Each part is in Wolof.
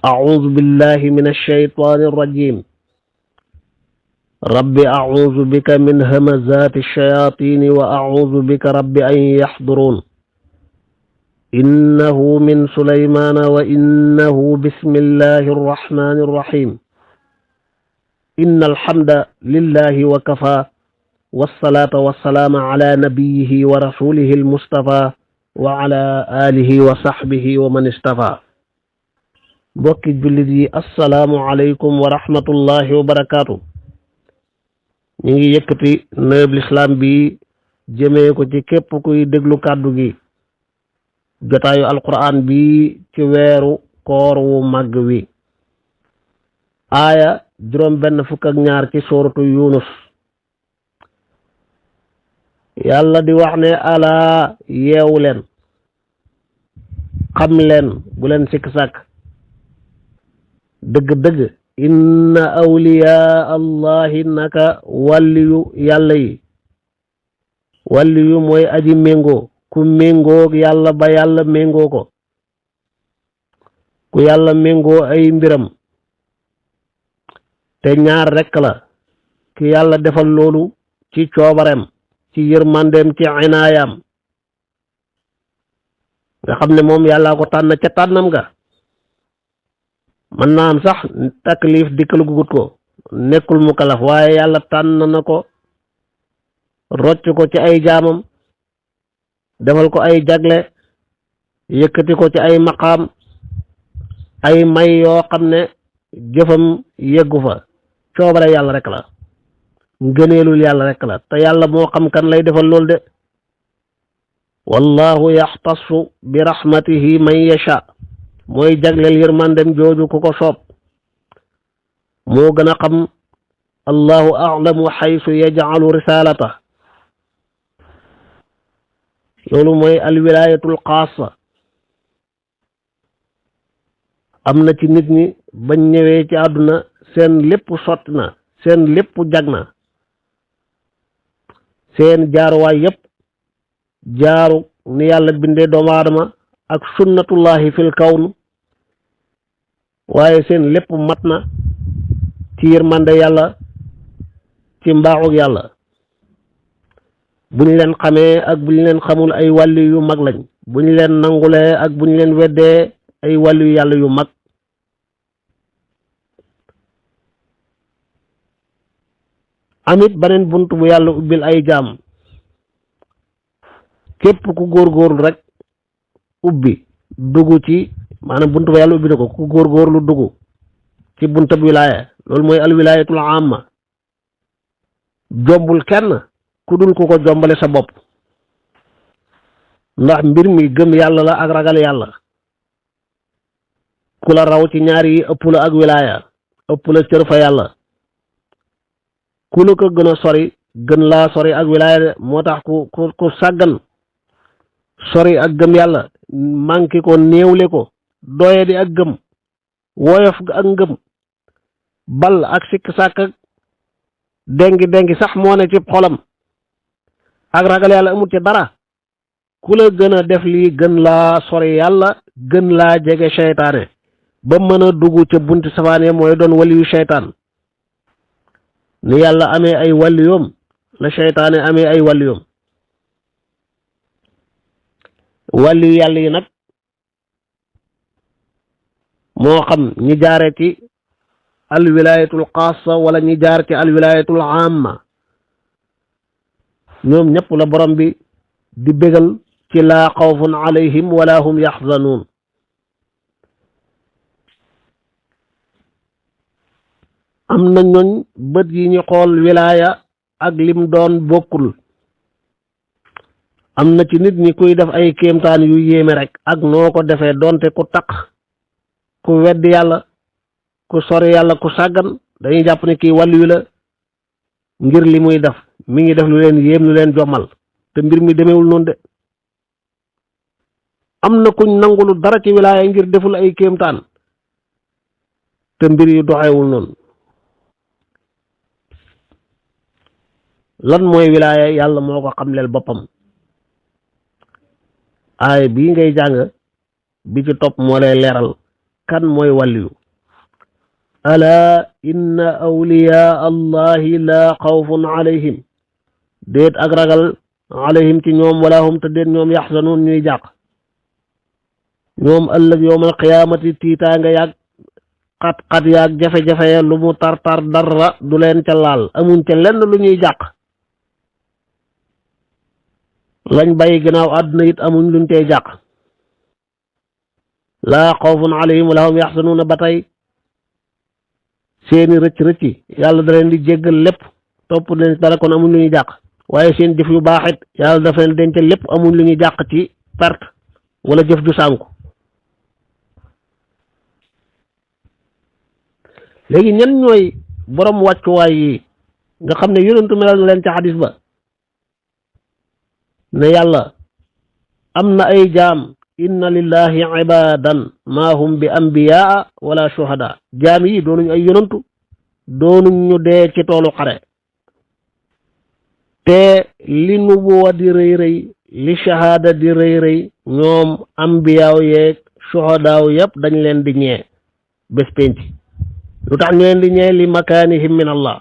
أعوذ بالله من الشيطان الرجيم رب أعوذ بك من همزات الشياطين وأعوذ بك رب أن يحضرون إنه من سليمان وإنه بسم الله الرحمن الرحيم إن الحمد لله وكفى والصلاة والسلام على نبيه ورسوله المصطفى وعلى آله وصحبه ومن استفى بوكي جلدي السلام عليكم ورحمة الله وبركاته نيجي يكتي نيب الإسلام بي جمعي كو تي كيب كوي دغلو كادو غي جotaayu alquran bi ci weeru koor wu màgg wi aaya juróom benn fukk ak ñaar ci sooratu yunus yàlla di wax ne alaa yeewu leen xam leen bu leen sikk sàkk dëgg-dëgg inna awliyaa allahi naka wàlliyu yàlla yi wàlliyu mooy aji méngoo ku méngoog yàlla ba yàlla méngoo ko ku yàlla méngoo ay mbiram te ñaar rekk la ki yàlla defal loolu ci coobareem ci yërmandeem ci inaayam nga xam ne moom yàllaa ko tànn ca tànnam ga mën naa am sax taklif dikkal gugut ko nekkul mu kalaf waaye yàlla tànn na ko rocc ko ci ay jaamam defal ko ay jagle yëkkati ko ci ay maqaam ay may yoo xam ne jëfam yeggu fa coobare yàlla rek la ngëneelul yàlla rek la te yàlla moo xam kan lay defal lool de wallahu yaxtassu bi rahmatihi man yasha mooy jagleel yërmandem jooju ku ko soob moo gën a xam allahu a'lamu xaysu yaj'alu risalata loolu mooy alwilayatul xaasa am na ci nit ñi bañ ñëwee ci àdduna seen lépp sotti na seen lépp jag na seen jaaruwaay yépp jaaru ni yàlla bindee doomu aadama ak sunnatullahi fil kawn waaye seen lépp mat na ci yërmande yàlla ci mbaaxug yàlla bu ñu leen xamee ak bu ñu leen xamul ay wàllu yu mag lañ bu ñu leen nangulee ak bu ñu leen weddee ay wàllu yàlla yu mag amit beneen bunt bu yàlla ubbil ay jaam képp ku góorgóorlu rek ubbi dugg ci maanaam bunt ba yàlla ubbi na ko ku góorgóorlu dugg ci buntab wilaaya loolu mooy al wilaayatul amma jombul kenn ku dul ku ko jombale sa bopp ndax mbir mi gëm yàlla la ak ragal yàlla ku la raw ci ñaar yi ëpp la ak wilaaya ëpp la cër fa yàlla ku la ko gën a sori gën laa sori ak wilaaya moo tax ku sàggan sori ak gëm yàlla manqué ko néewle ko doye di ak gëm woyof ak ngëm bal ak sikk sàkk ak dengi sax moo ne ci xolam ak ragal yàlla amul ci dara ku la gën a def lii gën laa sori yàlla gën laa jege seytaane ba mën a dugg ca bunti safaane mooy doon waliyu seytaan ni yàlla amee ay waliyoom la seytaane amee ay waliyoom waliyu yàlla yi nag moo xam ñi jaare ci alwilayatul xaasa wala ñi jaar ci alwilayatul amma ñoom ñëpp la borom bi di bégal ci laa xawfun alayhim wala hum yaxzanuun am na ñooñ bët yi ñu xool wilaaya ak lim doon bokkul am na ci nit ñi kuy def ay kéemtaan yu yéeme rek ak noo ko defee donte ku taq ku weddi yàlla ku sori yàlla ku sàggan dañuy jàpp ne kii wàllu wi la ngir li muy def mi ngi def lu leen yéem lu leen jommal te mbir mi demewul noonu de am na kuñ nangulu dara ci wilaaya ngir deful ay kéemtaan te mbir yu doxewul noonu lan mooy wilaaya yàlla moo ko xamleel boppam aay bii ngay jàng bi ci topp moo lay leeral kan mooy wàlliyu ala inna awliyaa allahi laa xawfun alayhim déet ak ragal alayhim ci ñoom wala hum te déet ñoom yaxzanuun ñuy jàq ñoom ëllëg yowmal qiyaamati tiitaanga yaag xat-xat yaag jafe-jafe ya lu mu tar-tar dara du leen ca laal amuñ ca lenn lu ñuy jàq lañ bàyyi ginnaaw àdduna it amuñ luñ cey jàq laa xawfun alayhim wala hum yaxzanuuna ba tey seeni rëcc-rëcci yàlla da leen di jéggal lépp topp leen dara kon amuñ lu ñuy jàq waaye seen jëf yu baaxit yàlla dafa leen denc lépp amuñ lu ñuy jàq ci perte wala jëf ju sànku léegi ñan ñooy borom wàccuwaay yi nga xam ne yonentu melal na leen ci xadis ba ne yàlla am na ay jaam inna lillahi ibadan ma hum bi ambiyaa wala shuhada jaam yi doonuñ ay yonentu doonuñ ñu dee ci toolu xare te li nubuwa di rëy rëy li shahada di rëy rëy ñoom ambiyaaw yeeg shuhadaaw yëpp dañ leen di ñee bés penc lu tax ñu leen di ñee li makaanihim min allah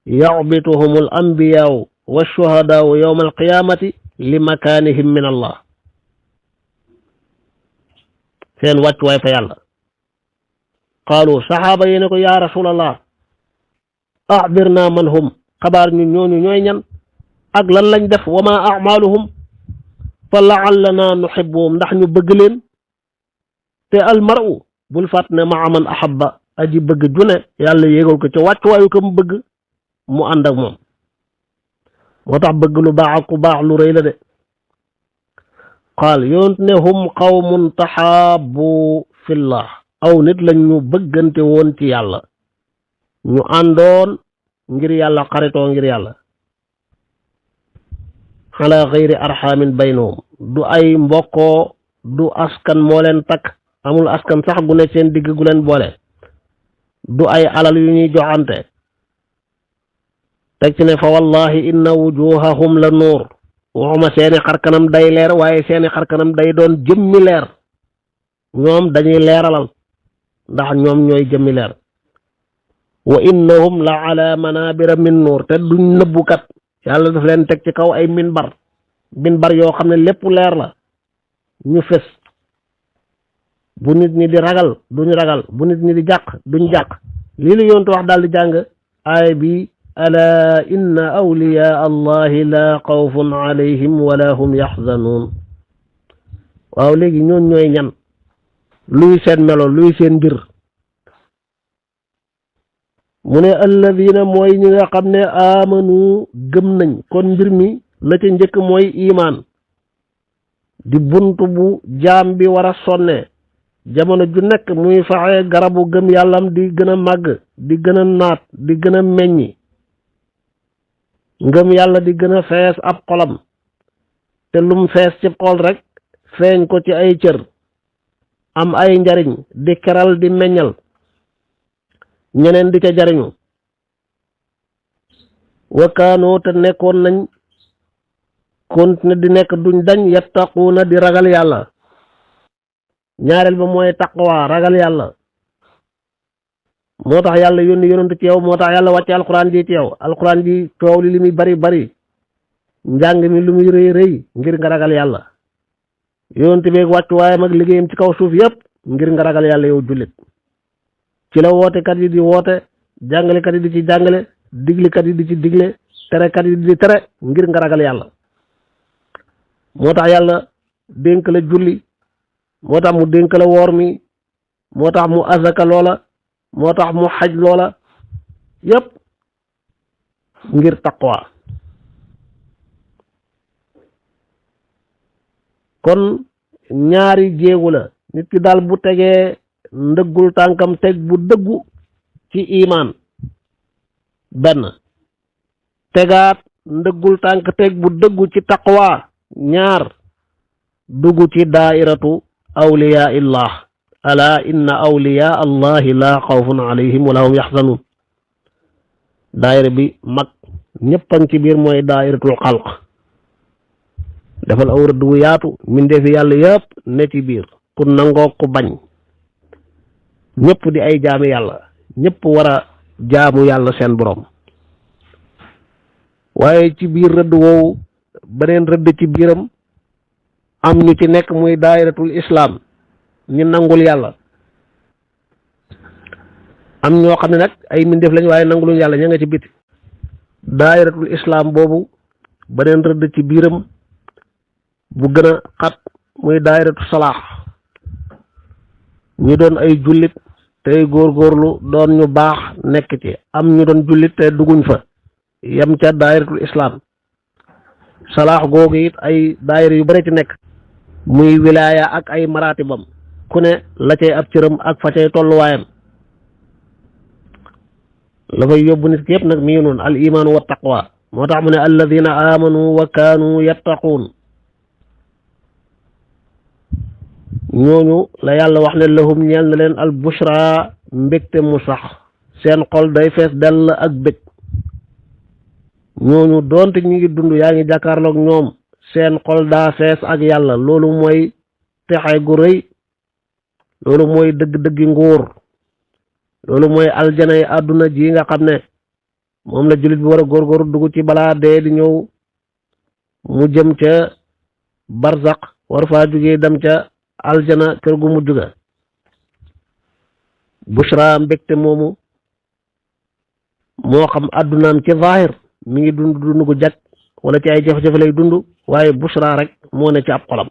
ya'bituhum al ambiyaaw wa shuhadaaw yawma al qiyamati li makaanihim min allah seen wàccuwaay fa yàlla qaalu saxaaba yi ne ko yaa rasulallah axbirna man hum xabaar ñu ñooñu ñooy ñan ak lan lañ def wa ma amaaluhum fa laallana nuhibbuhum ndax ñu bëgg leen te almaru bul fàtt ne maa man ahabba aji bëgg june yàlla yéegal ko ca wàccuwaayu ko mu bëgg mu ànd ak moom moo tax bëgg lu baax ak ku baax lu rëy la de qaal yonent ne hum qawmun taxaabu fillah aw nit lañ ñu bëggante woon ci yàlla ñu àndoon ngir yàlla xaritoo ngir yàlla ala xayri arxaamin baynahum du ay mbokkoo du askan moo leen takk amul askan sax gu ne seen digg gu leen boole du ay alal yu ñuy joxante teg ci ne fa wallahi inna wujuhahum la nuur waxuma seeni xarkanam day leer waaye seeni xarkanam day doon jëmmi leer ñoom dañuy leeralal ndax ñoom ñooy jëmmi leer wa innahum la ala manabira min nuur te duñ nëbbukat yàlla daf leen teg ci kaw ay minbar yoo xam ne lépp leer la ñu fes bu nit ñi di ragal duñ ragal bu nit ñi di jàq duñ jàq lii la yoontu wax daal di jàng aaya bi ala inna awliyaa allahi la xawfun alayhim wala hum yaxzanuun waaw léegi ñoon ñooy ñan luy seen melo luy seen mbir mu ne alladina mooy ñi nga xam ne amanu gëm nañ kon mbir mi la ca njëkk mooy imaan di buntu bu jaam bi war a sonne jamono ju nekk muy faxe garabu gëm yàllam di gën a màgg di gën a naat di gën a meññi ngëm yàlla di gën a fees ab xolam te lum fees ci xol rek feeñ ko ci ay cër am ay njariñ di keral di meññal ñeneen di ca jariñu wakaanoo te nekkoon nañ continue di nekk duñ dañ yattaquuna di ragal yàlla ñaareel ba mooy taqwa ragal yàlla moo tax yàlla yónni yonent ci yow moo tax yàlla wàcce alquran ji ci yow alquran ji coow li muy bari bari njàng mi lu muy rëy rëy ngir nga ragal yàlla yonent beeg wàccu waaye mag liggéeyam ci kaw suuf yépp ngir nga ragal yàlla yow jullit ci la wootekat yi di woote jàngalekat yi di ci jàngale diglikat yi di ci digle terekat yi di tere ngir nga ragal yàlla moo tax yàlla dénk la julli moo tax mu dénk la woor mi moo tax mu azaka loola moo tax mu xaj loola yépp ngir taqwa kon ñaari jéegu la nit ki daal bu tegee ndëggul tànkam teg bu dëggu ci imaan benn tegaat ndëggul tànk teg bu dëggu ci taqwa ñaar dugg ci daairatu awliyaa illah ala inna awliyaa allahi la xawfun alayhim wala hum yaxzanun daayira bi mag ñëppan ci biir mooy daayiratul xalq defal aw rëdd wu yaatu mindeefi yàlla yëpp ne ci biir ku nangoo ku bañ ñëpp di ay jaami yàlla ñëpp war a jaamu yàlla seen borom. waaye ci biir rëdd woowu beneen rëdd ci biiram am ñu ci nekk muy daayiratul islam ñu nangul yàlla, am ñoo xam ne nag ay mbindeef lañ waaye nanguluñ yàlla ña nga ci biti. daayiratul islam boobu beneen rëdd ci biiram bu gën a xat muy daayiratu salaax, ñu doon ay jullit tey góorgóorlu doon ñu baax nekk ci. am ñu doon jullit te dugguñ fa yem ca daayiratul islam. salaax googu it ay daayira yu bare ci nekk muy wilaaya ak ay maratibam, ku ne la cay ab cëram ak fa cay tolluwaayam. la fay yóbbu nit ki yëpp nag mi ngi noonu al imaanu wa taqwa. moo tax mu ne alladina amanu wa kaanu yattaquun, ñooñu la yàlla wax ne lahum ñeel na leen al bushra mbégte mu sax, seen xol day fees dell ak bég. ñooñu doonte ñu ngi dund yaa ngi jàkkaarloog ñoom seen xol daa fees ak yàlla. loolu mooy texe gu rëy, loolu mooy dëgg-dëggi nguur, loolu mooy aljana yi àdduna ji nga xam ne moom la jullit bi war a góorgóorlu dugg ci balaa dee di ñëw mu jëm ca barzaq, war faa jógee dem ca aljana kër gu mujj ga. bushra mbégte moomu moo xam àddunaam ci zahir mi ngi dund gu jag wala ci ay jafe-jafe lay dund, waaye bushra rek moo ne ci ab xolam.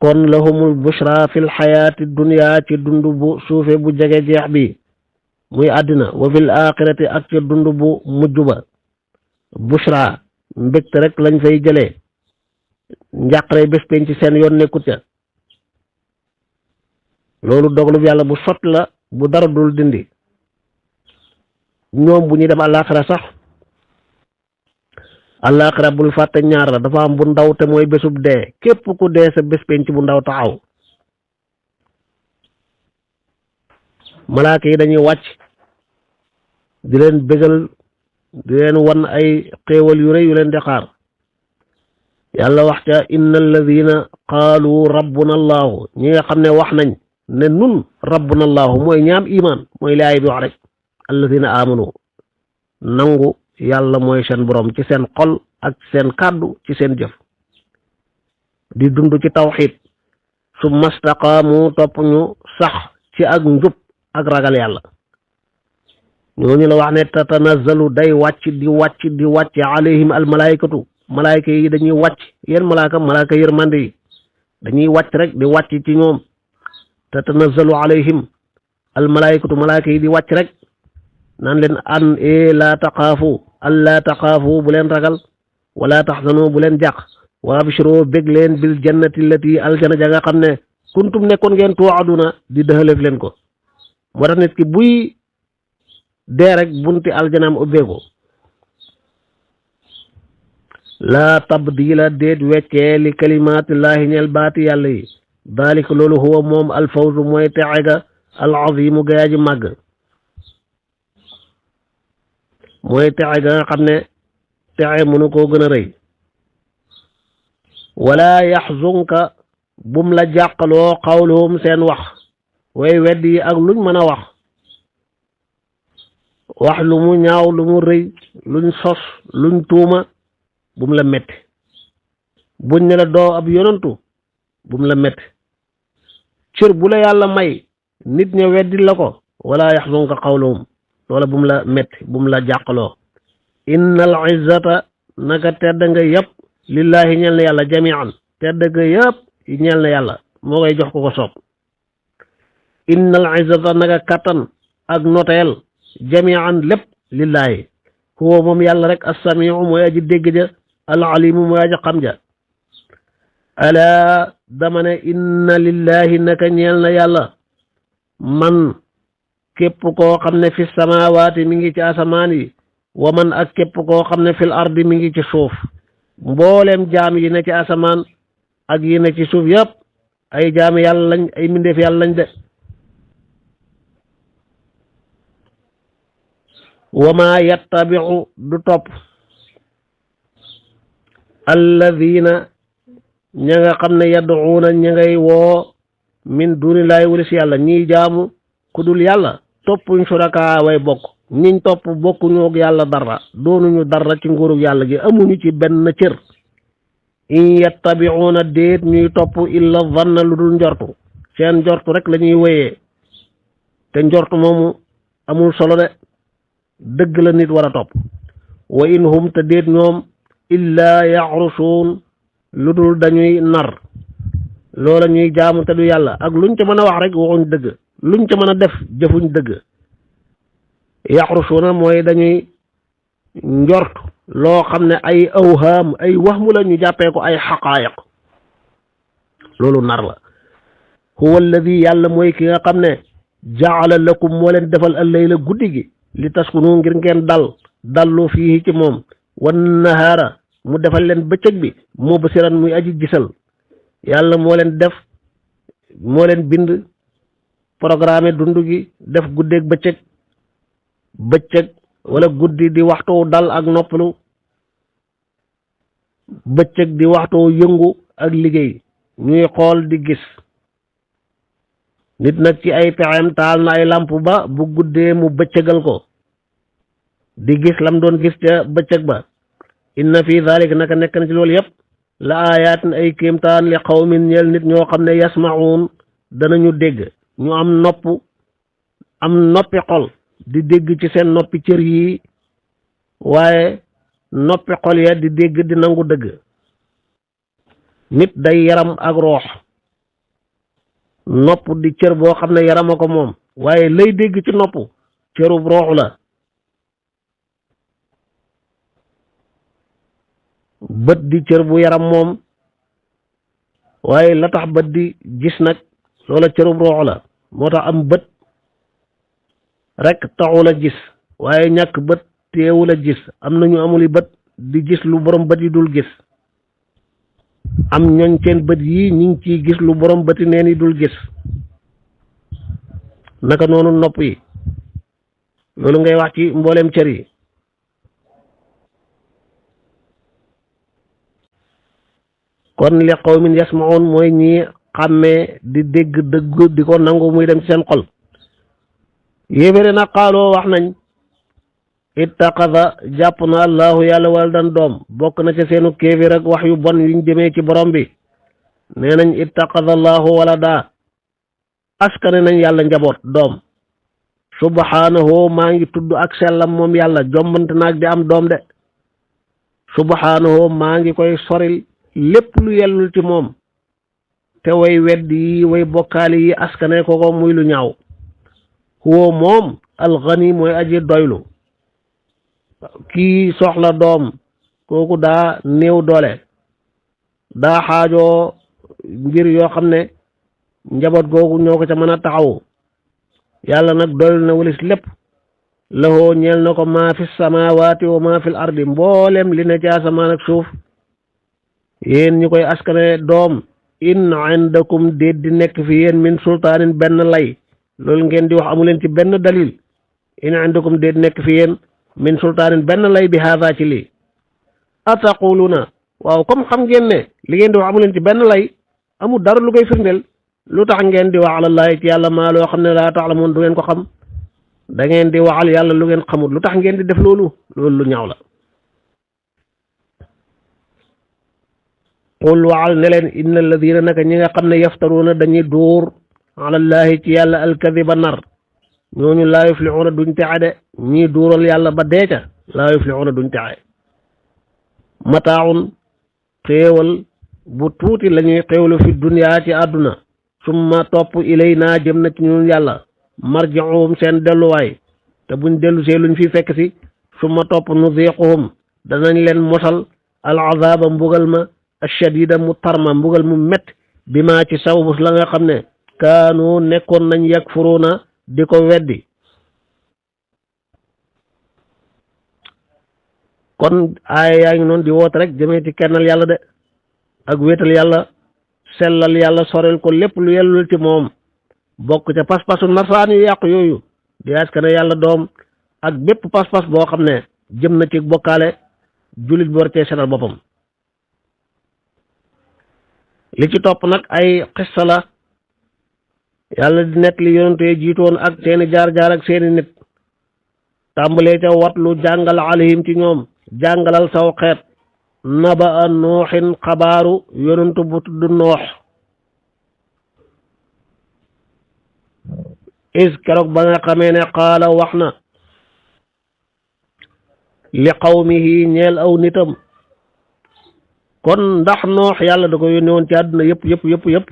kon lahumul bushra fil xayaati dunya ci dund bu suufe bu jege jeex bi muy àddina, wa fil axirati ak ci dund bu mujj ba. bushra mbégte rek lañ fay jëlee, njàqare bés penc ci seen yoon nekkut ca. loolu dogalub yàlla bu sot la bu dara dul dindi. ñoom bu ñuy dem àllaaxira sax, àllaaxira bul fàtte ñaar la, dafa am bu ndaw te mooy bésub dee. képp ku dee sa bés penc bu ndaw taxaw, malaaka yi dañuy wàcc di leen bégal, di leen wan ay xéewal yu rëy yu leen di xaar. yàlla wax ca inna alladina qaalu rabbuna allahu, ñi nga xam ne wax nañ ne nun rabbuna allahu mooy ñaam iman, mooy laay bi wax rek. alladina amanu, nangu yàlla mooy seen borom ci seen xol ak seen kàddu ci seen jëf, di dund ci tawxid. summa staqaamu, topp ñu sax ci ak njub ak ragal yàlla. ñooñu la wax ne tatanazzalu day wàcc di wàcc alayhim al malaikatu, malaayka yi dañuy wàcc. yéen malaaka yërmande yi dañuy wàcc rek di wàcc ci ñoom. tatanazzalu alayhim al malaikatu, malaayka yi di wàcc rek naan leen an laa taqaafu, allaa taqaafu bu leen ragal, wala taxzanu bu leen jàq, wa abshiro bég leen bil jannati allati aljana ja nga xam ne kuntum nekkoon ngeen tuwaaduna di dëxaleef leen ko. moo tax nit ki buy dee rek bunti aljanaam ubbeeko. laa tabdila déet weccee li kalimaatillahi ñeel baati yàlla yi. dalika loolu huwa moom alfawzu mooy texe ga al azimu ga ji màgg, mooy texe ga nga xam ne texe mënu koo gën a rëy. wala yaxzunka bum la jàqaloo xawluhum seen wax, way weddi yi ak luñ mën a wax lu mu ñaaw lu mu rëy, luñ sos luñ tuuma, bum la metti. buñ ne la doo ab yonantu bum la metti. cër bu la yàlla may nit ña weddi la ko, wala yaxzunka xawluhum, loola bum la metti bum la jàqaloo. innal izzata naka tedd nga yëpp lillahi ñeel na yàlla jamian, tedd nga yëpp ñeel na yàlla, moo koy jox ko soob. innal izzata naka kattan ak noteel jamian lépp lillahi, huwa moom yàlla rek assamiu mooy aji dégg ja, al alimu mooy aji xam ja. ala dama ne inna lillahi naka ñeel na yàlla man képp koo xam ne fi samawaati mi ngi ci asamaan yi, wa man ak képp koo xam ne fil ardi mi ngi ci suuf. mboolem jaam yi ne ci asamaan ak yi ne ci suuf yëpp ay jaami yàlla lañ, ay mbindeef yàlla lañ de. wa ma yattabiu du topp alladina ña nga xam ne yad'uuna ña ngay woo min dunillahi wala si yàlla ñiy jaamu ku dul yàlla toppuñ suraka way bokk ñiñ topp bokkuñu ak yàlla dara doonuñu dara ci nguurug yàlla gi amuñu ci benn cër in yattabi'una déet ñuy topp illa zanna lu dul njortu seen njortu rek la ñuy wéyee te njortu moomu amul solo de dëgg la nit war a topp wa in hum te déet ñoom illa yaxrusuun lu dul dañuy nar loola ñuy jaamu te du yàlla ak luñ ca mën a wax rek waxuñ dëgg luñ ca mën a def jëfuñ dëgg yaxrusuuna mooy dañuy njort loo xam ne ay awhaam ay waxmu la ñu jàppee ko ay xaqaayiq loolu nar la huwa alladi yàlla mooy ki nga xam ne jaala lakum moo leen defal al-layla guddi gi li taskunu ngir ngeen dallu fii ci moom wan nahaara mu defal leen bëccëg bi mubsiran muy aji gisal yàlla moo leen bind programme dund gi def guddeeg bëccëg wala guddi di waxtu dal ak noppalu bëccëg di waxtu yëngu ak liggéey ñuy xool di gis nit nag ci ay pexeem taal na ay làmp ba bu guddee mu bëccëgal ko di gis lam doon gis ca bëccëg ba inna fi dhalika naka nekk na ci loolu yépp la ayatin ay kéemtaan li qawmin ñeel nit ñoo xam ne yasma'un danañu dégg ñu am noppi xol di dégg ci seen noppi cër yi waaye noppi xol ya di dégg di nangu dëgg nit day yaram ak roox nopp di cër boo xam ne yaram a ko moom waaye lay dégg ci nopp cërub roox la bët di cër bu yaram moom waaye la tax bët di gis nag loola cërub roox la moo tax am bët rek taxul a gis waaye ñàkk bët teewul a gis am nañu amuli bët di gis lu borom bët yi dul gis am ñooñ seen bët yi ñu ngi ciy gis lu borom bëti neen yi dul gis naka noonu nopp yi loolu ngay wax ci mbooleem cër yi kon li qawmin yasma'un mooy ñi xàmmee di dégg dëgg di ko nangu muy dem ci seen xol yéebéri na xaaloo wax nañ ittaqada jàpp na allahu yàlla waldan doom bokk na ca seenu kéefir ak wax yu bon yuñ jëmee ci borom bi nee nañ ittaqada allahu walada askane nañ yàlla njaboot doom subhanahu maa ngi tudd ak sellam moom yàlla jombante naag di am doom de subhanahu maa ngi koy soril lépp lu yellul ci moom te way weddi yi way bokkaali yi askane ko muy lu ñaaw huwa moom alxani mooy aji doylu kii soxla doom kooku daa néew doole daa xaajoo ngir yoo xam ne njaboot googu ñoo ko ca mën a taxawu yàlla nag doylu na walis lépp lahoo ñeel na ko maa fi samaawaati wa maa fil ardi mboolem li ne ci asamaan ak suuf yéen ñi koy askane doom in indakum déet di nekk fi yéen min sultaanin benn lay loolu ngeen di wax amuleen ci benn dalil in indakum déet nekk fi yéen min sultaanin benn lay bi haada ci lii ataquluna waaw comme xam ngeen ne li ngeen di wax amuleen ci benn lay amul dara lu koy firndeel lu tax ngeen di wax alallahi ci yàlla maa loo xam ne laa ta'lamuun du ngeen ko xam da ngeen di waxal yàlla lu ngeen xamul lu tax ngeen di def loolu lu ñaaw la qul waxal ne leen inna alladina naka ñi nga xam ne yaftaruuna dañuy dóor alallahi ci yàlla alkadiba nar ñooñu laa yuflixuuna duñ texe de ñii duural yàlla ba deeca laa yuflixuuna duñ texe mataaun xéewal bu tuuti la ñuy xéewlu fi duniyaa ci àdduna summa topp ilayna jëm na ci ñun yàlla marji'uhum seen delluwaay te buñ dellu see luñ fi fekk si summa topp nuziquhum danañ leen mosal al azaba mbugal ma ashadida mu tarma mbugal mu mett bi maa ci sababu la nga xam ne kaanu nekkoon nañ yakfuruuna di ko weddi kon aaya yaa ngi noonu di woote rek jëmee ci kennal yàlla de ak wéetal yàlla sellal yàlla sorel ko lépp lu yellul ci moom bokk ca pas-pasu nasaraan yu yàqu yooyu di askane yàlla doom ak bépp pas-pas boo xam ne jëm na ci bokkaale jullit bi war cee setal boppam li ci topp nag ay xissa la yàlla di nekk li yonent yi jiitoon ak seeni jaar-jaar ak seeni nit tàmbalee ca watlu jàngal alayhim ci ñoom jàngalal saw xeet naba a nooxin xabaaru yonent bu tudd noox is keroog ba nga xamee ne qaala wax na li qawmihi ñeel aw nitam kon ndax noox yàlla da ko yónne woon ci àdduna yëpp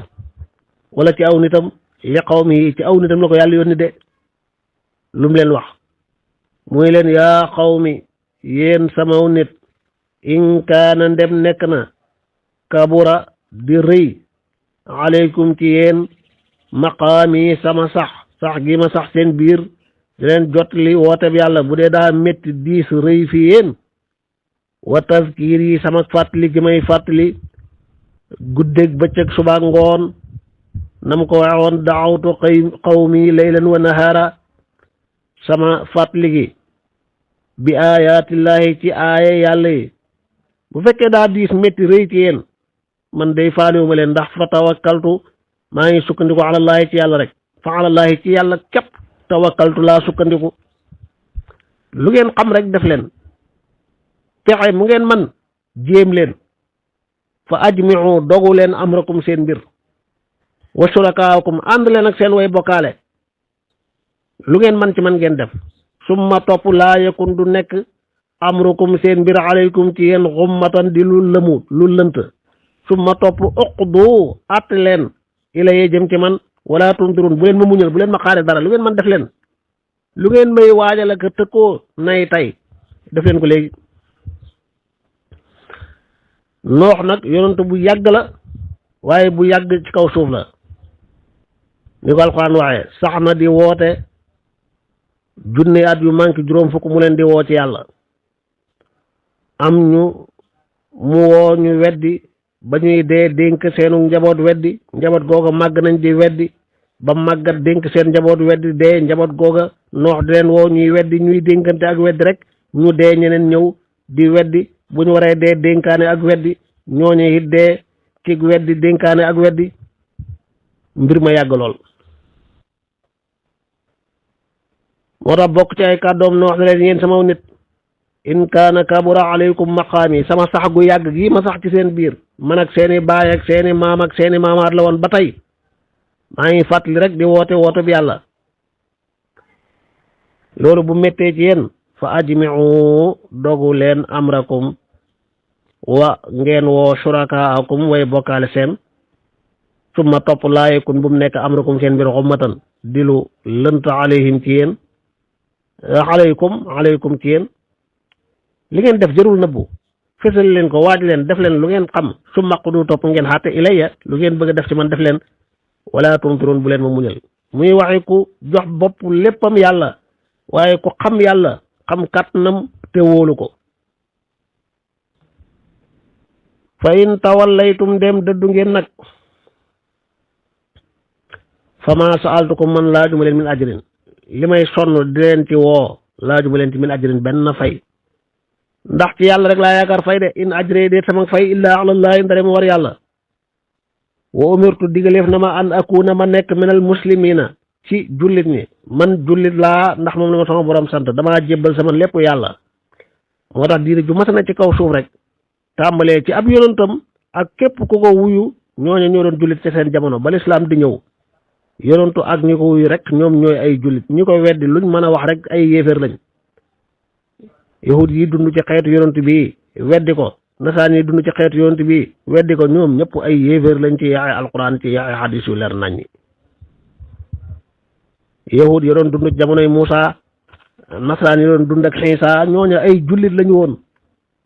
wala ci aw nitam li qawmihi ci aw nitam la ko yàlla yónni de lu mu leen wax muy leen yaa qawmi yéen samaw nit in kaana ndem nekk na kabura di rëy aleykum ci yéen maqaami sama sax gi ma sax seen biir di leen jot li woote bi yàlla bu dee daa métti diis rëy fi yéen wa tazkiir yi sama fàttali gi may fàttali guddeeg bëccëg suba ngoon nam ko waxoon daawtu qawmi laylan wa nahaara sama fàttali gi bi ayaatillahi ci aaya yàlla yi bu fekkee daa diis métti rëy ci yéen man day faaliwuma leen ndax fa tawakkaltu maa ngi sukkandiku alallahi ci yàlla rek fa alallahi ci yàlla képp tawakkaltu laa sukkandiku lu ngeen xam rek def leen pexe mu ngeen man jéem leen fa ajmiu dogu leen amrakum seen mbir wa surakaakum ànd leen ak seen way bokkaale lu ngeen man ci man ngeen def summa topp laa yakun du nekk amrukum seen mbir alaykum ci yéen xummatan di lu lëmu lu lënt summa topp uqdu àtt leen ilayee jëm ci man wala tundirun bu leen ma muñal bu leen ma xaare dara lu ngeen man def leen lu ngeen may waajal ak tëkkoo nay tey def leen ko léegi noox nag yonent bu yàgg la waaye bu yàgg ci kaw suuf la ni ko alxuraan waxee sax na di woote junne at yu manqué juróom fukk mu leen di woo ci yàlla am ñu mu woo ñu weddi ba ñuy dee dénk seenu njaboot weddi njaboot googa màgg nañ di weddi ba màggat dénk seen njaboot weddi dee njaboot googa noox di leen woo ñuy weddi ñuy dénkante ak weddi rek ñu dee ñeneen ñëw di weddi bu ñu waree dee dénkaane ak weddi ñooñu it dee ci weddi dénkaane ak weddi mbir ma yàgg lool moo tax bokk ci ay kàddoom noox ne leen yéen sama nit in kaana kabura alaykum maqaami sama sax gu yàgg gi ma sax ci seen biir man ak seeni baay ak seeni maam ak seeni maamaat la woon ba tey maa ngi fàttali rek di woote bi yàlla loolu bu méttee ci yéen fa ajmiu dogu leen amrakum wa ngeen woo shurakaakum way bokkaale seen summa topp laayekun bu mu nekk amrakum seen mbir xummatan di lu lënt alayhim ci yéen alaykum ci yéen li ngeen def jërul nëbbu fésal leen ko waaj leen def leen lu ngeen xam su maqudu topp ngeen xatte ilayya lu ngeen bëgg a def ci man def leen wala tunturoon bu leen ma muñal muy waxe ku jox bopp léppam yàlla waaye ku xam yàlla xam kàttanam te wóolu ko fa in tawallaytum dem dëddu ngeen nag fa ma saaltukum man laajuma leen min ajrin li may sonn di leen ci woo laajuma leen ci min ajrin benn fay ndax ci yàlla rek laa yaakaar fay de in ajre de sama fay illaa alallahi ndare mu war yàlla wa umirtu digaleef na ma an akuna ma nekk minal muslimina ci jullit ñi man jullit laa ndax moom la ma sama borom sant damaa jébbal sama lépp yàlla moo tax diine ju masa na ci kaw suuf rek tàmbalee ci ab yonentam ak képp ku ko wuyu ñooñu ñoo doon jullit ci seen jamono ba lislaam di ñëw yonentu ak ñi ko wuyu rek ñoom ñooy ay jullit ñi ko weddi luñ mën a wax rek ay yéeféer lañ yahud yi dund ci xeetu yonent bi weddi ko nasaan yi dund ci xeetu yonent bi weddi ko ñoom ñëpp ay yéeféer lañ ci yaay alquran ci yaay hadis yu leer nañ yahud yi doon dund ci jamonoy Muusa nasaan yi doon dund ak Iisa ñooñu ay jullit lañu woon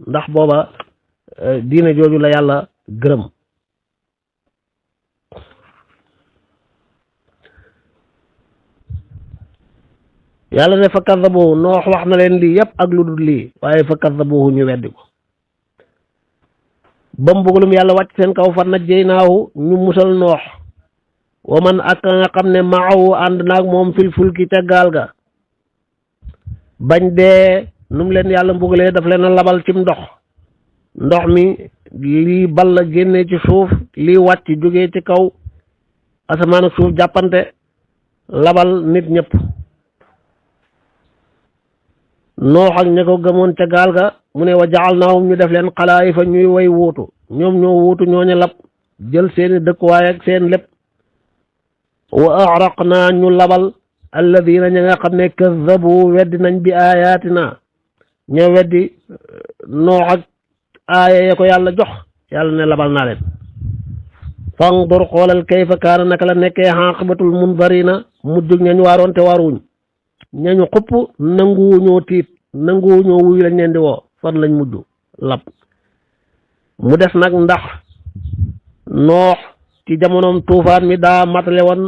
ndax booba diine jooju la yàlla gërëm yàlla ne fa kaddabuhu noox wax na leen lii yëpp ak lu dul lii waaye fa kaddabuhu ñu weddi ko ba mbugalum yàlla wàcc seen kaw fa najjaynaahu ñu musal noox wa man ak nga xam ne maahu ànd naag moom fil fulki ca gaal ga bañ dee nu mu leen yàlla mbugalee daf leen a labal cim ndox mi lii balla génnee ci suuf lii wàcc jógee ci kaw asamaan ak suuf jàppante labal nit ñëpp noox ak ña ko gëmoon ca gaal ga mu ne wa ja'alnaahum ñu def leen xalaayifa ñuy way wuutu ñoom ñoo wuutu ñooña lab jël seeni dëkkuwaay ak seen lépp wa agraqnaa ñu labal alladina ña nga xam ne kazzabu weddi nañ bi ayatina ña weddi noox ak aaya ya ko yàlla jox yàlla ne labal naa leen fandur xoolal kayfa kaana naka la nekkee xaqibatul mundarina mujjug ñañ waaroon te waaruwuñ ñañu xupp nanguwuñoo tiit nanguwuñoo wuy lañ leen di woo fan lañ mujj lab mu des nag ndax noox ci jamonoom tuufaan mi daa matale woon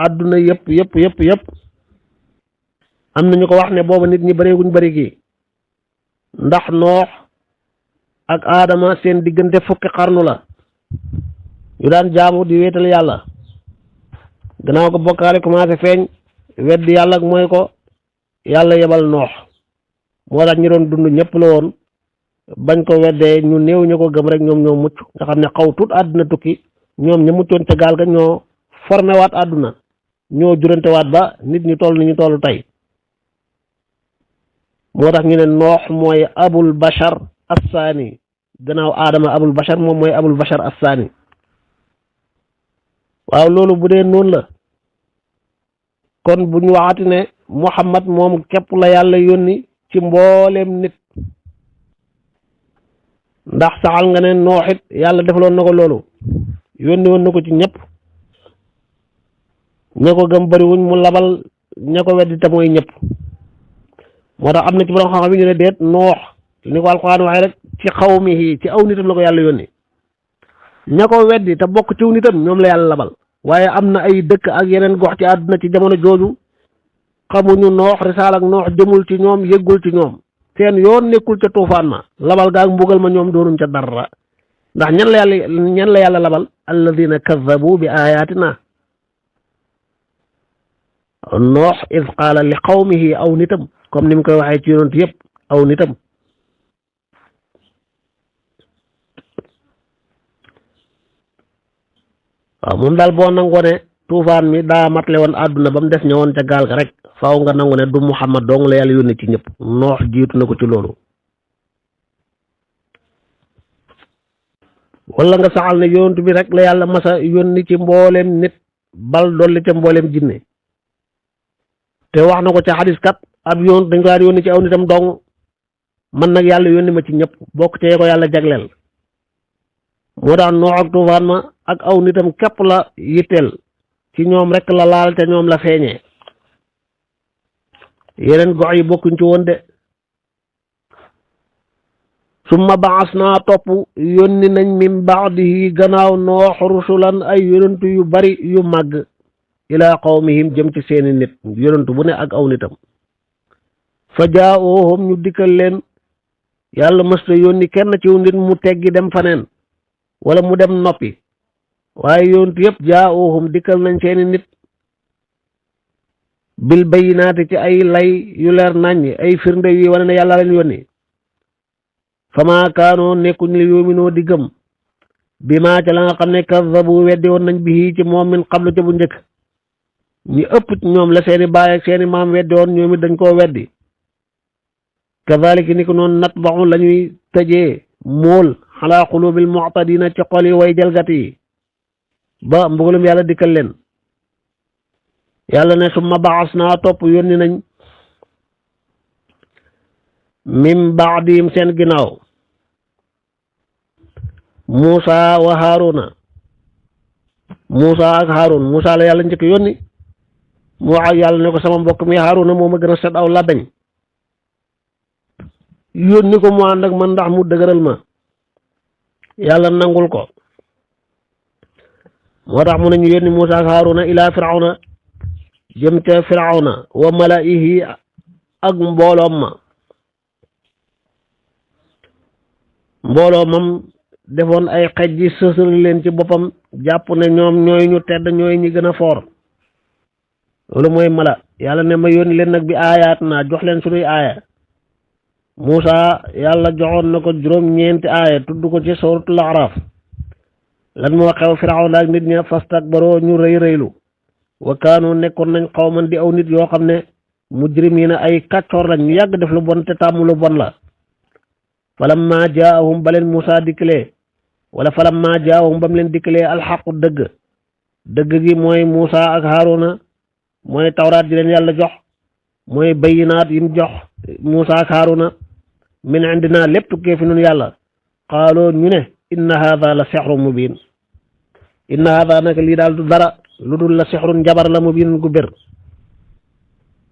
àdduna yëpp am na ñu ko wax ne booba nit ñi bëreeguñ bëri gi ndax noox ak aadama seen diggante fukki xarnu la yu daan jaamu di wéetal yàlla gannaaw ko bokkaale commencé feeñ weddi yàlla ak mooy ko yàlla yebal noox moo tax ñi doon dund ñëpp la woon bañ ko weddee ñu néew ñu ko gëm rek ñoom ñoo mucc nga xam ne xaw tuut àdduna tukki ñoom ña muccoon ca gaal ga ñoo formé waat àdduna ñoo jurante waat ba nit ñi toll ni ñu toll tey moo tax ñu ne noox mooy abul bashar assaani gannaaw aadama abul bashar moom mooy abul bashar assaani waaw loolu bu dee noonu la kon bu ñu waxati ne Muhammad moom képp la yàlla yónni ci mbooleem nit ndax saxal nga ne nooxit yàlla defaloon na ko loolu yónni woon na ko ci ñëpp ña ko gëm bariwuñ mu labal ña ko weddi te mooy ñëpp moo tax am na ci borom xam-xam yi ñu ne déet noox ni ko alxuraan waxee rek ci xawmihi ci aw nitam la ko yàlla yónni ña ko weddi te bokk ciw nitam ñoom la yàlla labal waaye am na ay dëkk ak yeneen gox ci àdduna ci jamono jooju xamuñu noox risaal ak noox jëmul ci ñoom yëggul ci ñoom seen yoon nekkul ca tuufaan ma labal gaag mbugal ma ñoom doonuñ ca dara ndax ñan la yàlla labal alladina kazzabu bi ayatina noox id qaala li qawmihi aw nitam comme ni mu koy waxee ci yonent yëpp aw nitam waaw moom daal boo nangoo ne tuufaan mi daa matle woon àdduna ba mu des ñëwoon ca gaal ga rek faaw nga nangu ne du Muhammad dong la yàlla yónni ci ñëpp noox jiitu na ko ci loolu wala nga saxal ne yonent bi rek la yàlla masa yónni ci mbooleem nit bal dolli ca mbooleem jinne te wax na ko ca xadis kat ab yoon dañ ko daan yónni ci aw nitam dong man nag yàlla yónni ma ci ñëpp bokk te ko yàlla jagleel moo tax noox ak tuufaan ma ak aw nitam képp la yitteel ci ñoom rek la laal te ñoom la feeñee yeneen gox yi bokkuñ ci woon de summa baas naa topp yónni nañ min baadihi gannaaw noox rusulan ay yonentu yu bari yu màgg ilaa qawmihim jëm ci seeni nit yonentu bu ne ak aw nitam fa jaa'uhum ñu dikkal leen yàlla mësta yónni kenn ci nit mu teggi dem faneen wala mu dem noppi waaye yonentu yëpp jaa'uhum dikkal nañ seeni nit bil bayinaati ci ay lay yu leer naññ ay firnde yi wane ne yàlla leen yónni fama kaanoo nekkuñ li yoominoo di gëm bi maa ca la nga xam ne kazzabu weddi woon nañ bi ci moom min qablu ca bu njëkk ñi ëpp ñoom la seeni baay ak seeni maam weddi woon ñoom it dañ koo weddi kazalika ni ko noonu natbaxu la ñuy tëjee mool xalaa xulubil mu'tadina ci xol yi way jalgat yi ba mbugalum yàlla dikkal leen yàlla ne summa baas naa topp yónni nañ min baadihim seen ginnaaw Muusa wa Haaruna Muusa ak Haarun Muusa la yàlla njëkk yónni mu wax yàlla ne ko sama mbokk mi Haaruna moo ma gën a set aw làbbeñ yónni ko mu ànd ak man ndax mu dëgëral ma yàlla nangul ko moo tax mu ne ñu yónni Muusa ak Haaruna ilaa Firawna jëm ca Firawna wa malaihi ak mbooloom ma mbooloo mam defoon ay xej ji sësal leen ci boppam jàpp ne ñoom ñooy ñu tedd ñooy ñi gën a foor loolu mooy mala yàlla ne ma yónni leen nag bi aayaat naa jox leen sunuy aaya Muusa yàlla joxoon na ko juróom-ñeenti aaya tudd ko ci suratul Araf lan moo xew Firawna ak nit ña fastakbaroo ñu rëy rëylu wa kaanu nekkoon nañ xawman di aw nit yoo xam ne mujrimiina ay kàccoor lañ ñu yàgg def lu bon te tàmm lu bon la falamma jaahum ba leen Muusaa dikkalee wala falamma jaahum ba mu leen dikkalee alxaqu dëgg gi mooy Muusaa ak Haaruna mooy tawraat ji leen yàlla jox mooy bayinaat yim jox Muusaa ak Haaruna min indina lépp tukkee fi nun yàlla qaaloo ñu ne inna haada la sixrun mubin inna haada nag lii daal du dara lu dul la sixrun njabar la mubin gu bir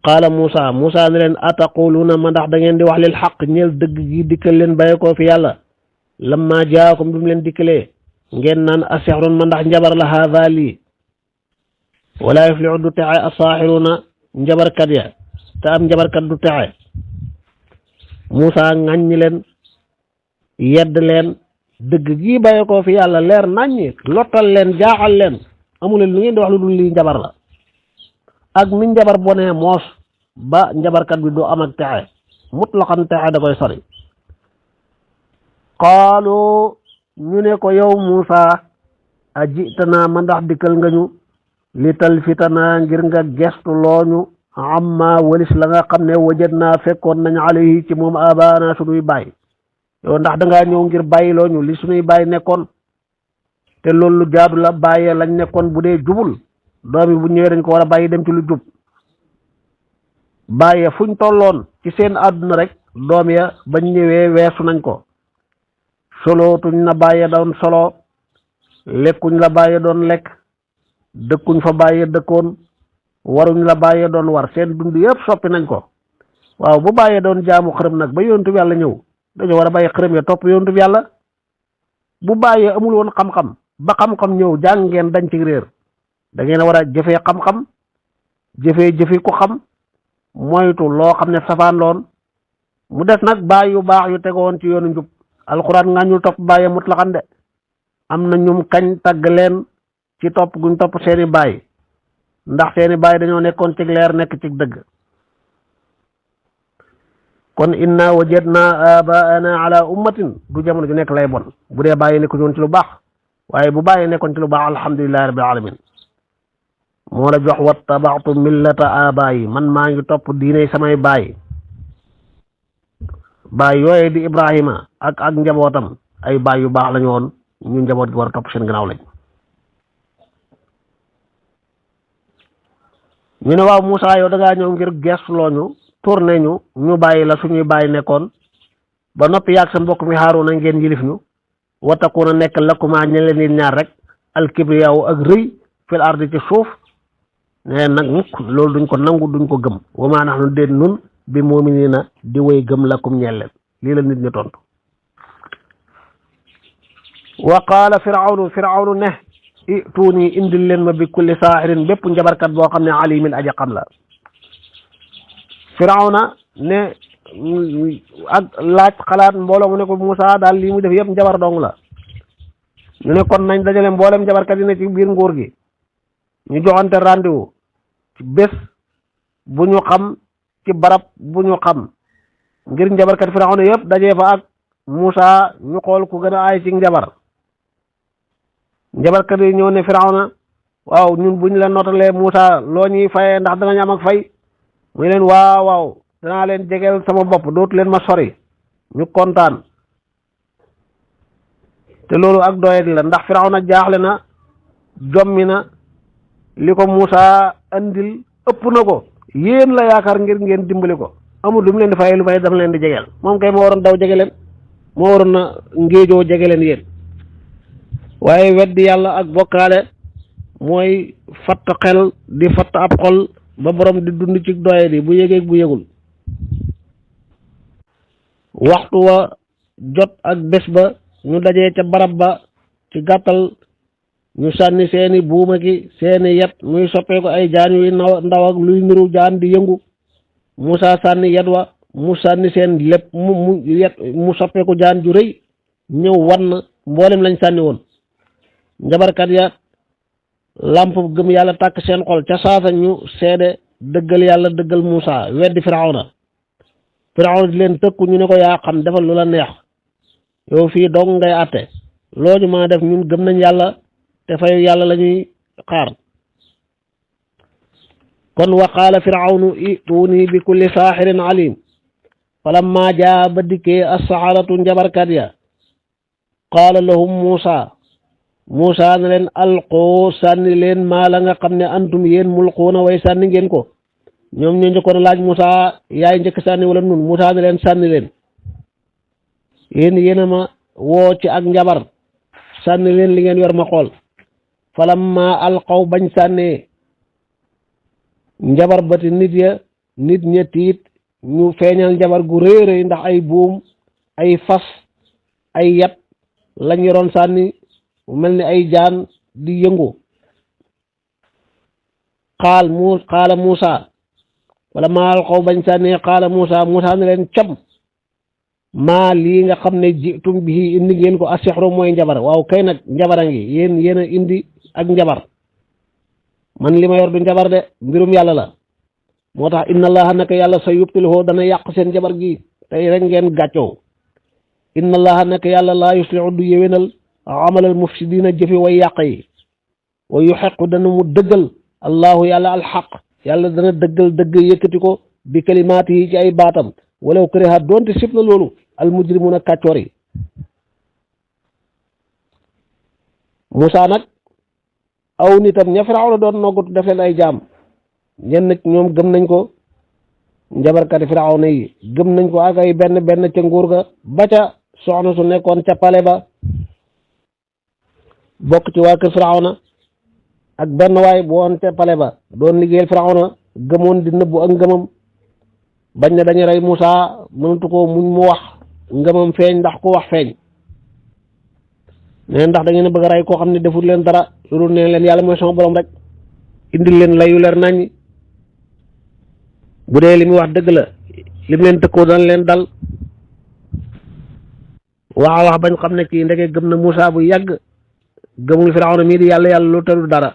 qaala Muusaa ne leen ataquluuna ma ndax da ngeen di wax lil xaq ñeel dëgg gi dikkal leen bàyyi ko fi yàlla lamma jaakum bi mu leen dikkalee ngeen naan a sixrun ma ndax njabar la haada lii wala yuflixu du texe asaaxiruuna njabarkat ya te am njabarkat du texe Muusaa ŋàññi leen yedd leen dëgg gii bàyyi ko fi yàlla leer naññi lottal leen jaaxal leen amuleen lu ngeen di wax lu dul lii njabar la ak mi njabar bonee moos ba njabarkat bi du am ak texe mutlaqan texe da koy sori qaalu ñu ne ko yow Muusaa a jitanaa ma ndax dikkal nga ñu li talfitanaa ngir nga gestu looñu amma walis la nga xam ne wajadnaa fekkoon nañ alayhi ci moom abaana sunuy baay yow ndax dangaa ñëw ngir bàyyi looñu li sunuy baay nekkoon te loolu lu jaadu la bàyyee lañ nekkoon bu dee jubul doomi bu ñëwee dañ ko war a bàyyi dem ci lu jub bàyyee fuñ tolloon ci seen àdduna rek doom ya bañ ñëwee weesu nañ ko solootuñ na bàyyee doon solo lekkuñ la bàyyee doon lekk dëkkuñ fa bàyyee dëkkoon waruñ la bàyyee doon war seen dund yëpp soppi nañ ko waaw bu bàyyee doon jaamu xërëm nag ba yontu yàlla ñëw dañoo war a bàyyi xërëm ya topp yontu yàlla bu bàyyee amul woon xam-xam ba xam-xam ñëw jàng ngeen dañ ci réer da ngeen a war a jëfee xam-xam jëfee ku xam moytu loo xam ne safaan loon mu des nag baay yu baax yu tegoon ci yoonu njub alxuraan nga ñu topp bàyyee mutlaqan de am na ñum kañ tagg leen ci topp guñ topp seeni baay ndax seeni baay dañoo nekkoon ci leer nekk ci dëgg kon inna wajadna abaana ala ummatin du jamono ju nekk lay bon bu dee bàyyi nekku ñoon ci lu baax waaye bu bàyyi nekkoon ci lu baax alhamdulillahi rabbil alamin moo la jox wattabaatu millata abaayi man maa ngi topp diiney samay baay yooye di Ibrahima ak njabootam ay baay yu baax lañu woon ñu njaboot gi war a topp seen gannaaw lañ ñu ne waaw Muusaa yow da ngaa ñëw ngir gestu looñu tourné ñu bàyyi la suñuy bàyyi nekkoon ba noppi yàgg sa mbokk mi Haaruna ngeen yilif ñu wattakuuna nekk lakumaa ñe leen ñaar rek alkibriyaaw ak rëy fil ardi ci suuf ne nag mukk loolu duñ ko nangu duñ ko gëm wa maa nahnu déet nun bi mu'miniina di way gëm lakum ñeel leen lii la nit ñi tontu wa qaala firawnu ne ituuni indil leen ma bi kulli saaxirin bépp njabarkat boo xam ne alimin aja xam la firawna ne ak laaj xalaat mbooloo mu ne ko Muusaa daal lii mu def yëpp njabar dong la ñu ne kon nañ dajale mboolem njabarkat yi ne ci biir nguur gi ñu joxante rendez-vous ci bés bu ñu xam ci barab bu ñu xam ngir njabarkat firawna yëpp dajee fa ak Muusaa ñu xool ku gën a aay ci njabar njabarkat yi ñëw ne firawna waaw ñun buñ la notalee Muusaa loo ñuy fayee ndax danañ am ak fay muy leen waaw danaa leen jegeel sama bopp dootu leen ma sori ñu kontaan te loolu ak doyet la ndax firawna jaaxle na jommi na li ko Muusaa andil ëpp na ko yéen la yaakaar ngir ngeen dimbali ko amul lu mu leen di fayee lu may dama leen di jegeel moom kay moo waroon daw jege leen moo waroon na ngéejoo jege leen yéen waaye weddi yàlla ak bokkaale mooy fatt xel di fatt ab xol ba borom di dund ci doye di bu yégeeg bu yégul waxtu wa jot ak bés ba ñu dajee ca barab ba ci gàttal ñu sànni seeni buuma ki seeni yet muy soppeeku ay jaan yuy ndaw ak luy niru jaan di yëngu Muusaa sànni yet wa mu sànni seen lépp mu soppeeku jaan ju rëy ñëw wan mboolem lañ sànni woon njabarkat ya lamp gëm yàlla tàkk seen xol ca saasa ñu seede dëggal yàlla dëggal Muusaa weddi firawna di leen tëkku ñu ne ko yaa xam defal lu la neex yow fii dong ngay àtte loo ñu mën a def ñun gëm nañ yàlla te fayu yàlla la ñuy xaar kon wa qaala firawnu ituuni bi kulli saaxirin alim falamma jaa ba dikkee assaxaratu njabarkat ya qaala lahum Muusa ne leen alqoo sànni leen maa la nga xam ne antum yéen mulquuna way sànni ngeen ko ñoom ñoo njëkkoon a laaj Muusa yaay njëkk sànni wala nun Muusa ne leen sànni leen yéen a ma woo ci ak njabar sànni leen li ngeen yor ma xool falamma alqaw bañ sànnee njabar bati nit ña tiit ñu feeñal njabar gu rëy rëy ndax ay buum ay fas ay yat lañ yoroon sànni mel ni ay jaan di yëngu qaala Muusa wala maal xaw bañ sànnee qaala Muusa ne leen cam maa lii nga xam ne jitum bi indi ngeen ko asixru mooy njabar waaw kay nag njabara ngi yéen a indi ak njabar man li ma yor du njabar de mbirum yàlla la moo tax inna allaha naka yàlla sa yubtiluhu dana yàq seen njabar gi tey rek ngeen gàccoo inna allaha naka yàlla laa yuslihu du yéwénal amalal mufsidina jëfi way yàq yi wa yuxequ dana mu dëggal allahu yàlla alxaq yàlla dana dëggal dëgg yëkkati ko bi kalimaati yi ci ay baatam walaw kariha doonte sib na loolu almujrimuna kàccoor yi Muusa nag aw nitam ña Firawna doon noggutu def leen ay jaam ñenn ñoom gëm nañ ko njabarkati Firawna yi gëm nañ ko ak ay benn ca nguur ga ba ca soxna su nekkoon ca pale ba bokk ci waa kër Firawna ak benn waay bu woon ca pale ba doon liggéeyal Firawna gëmoon di nëbbu ak ngëmam bañ ne dañu rey Muusa mënatu ko muñ mu wax ngëmam feeñ ndax ku wax feeñ ne ndax da ngeen a bëgg a rey koo xam ne deful leen dara loolu ne leen yàlla mooy sama borom rek indil leen layu leer nañ bu dee li muy wax dëgg la lim leen tëkkoo dana leen dal wax bañ xam ne kii ndeke gëm na Muusa bu yàgg gëmul Firawna mii di yàlla lu tëru dara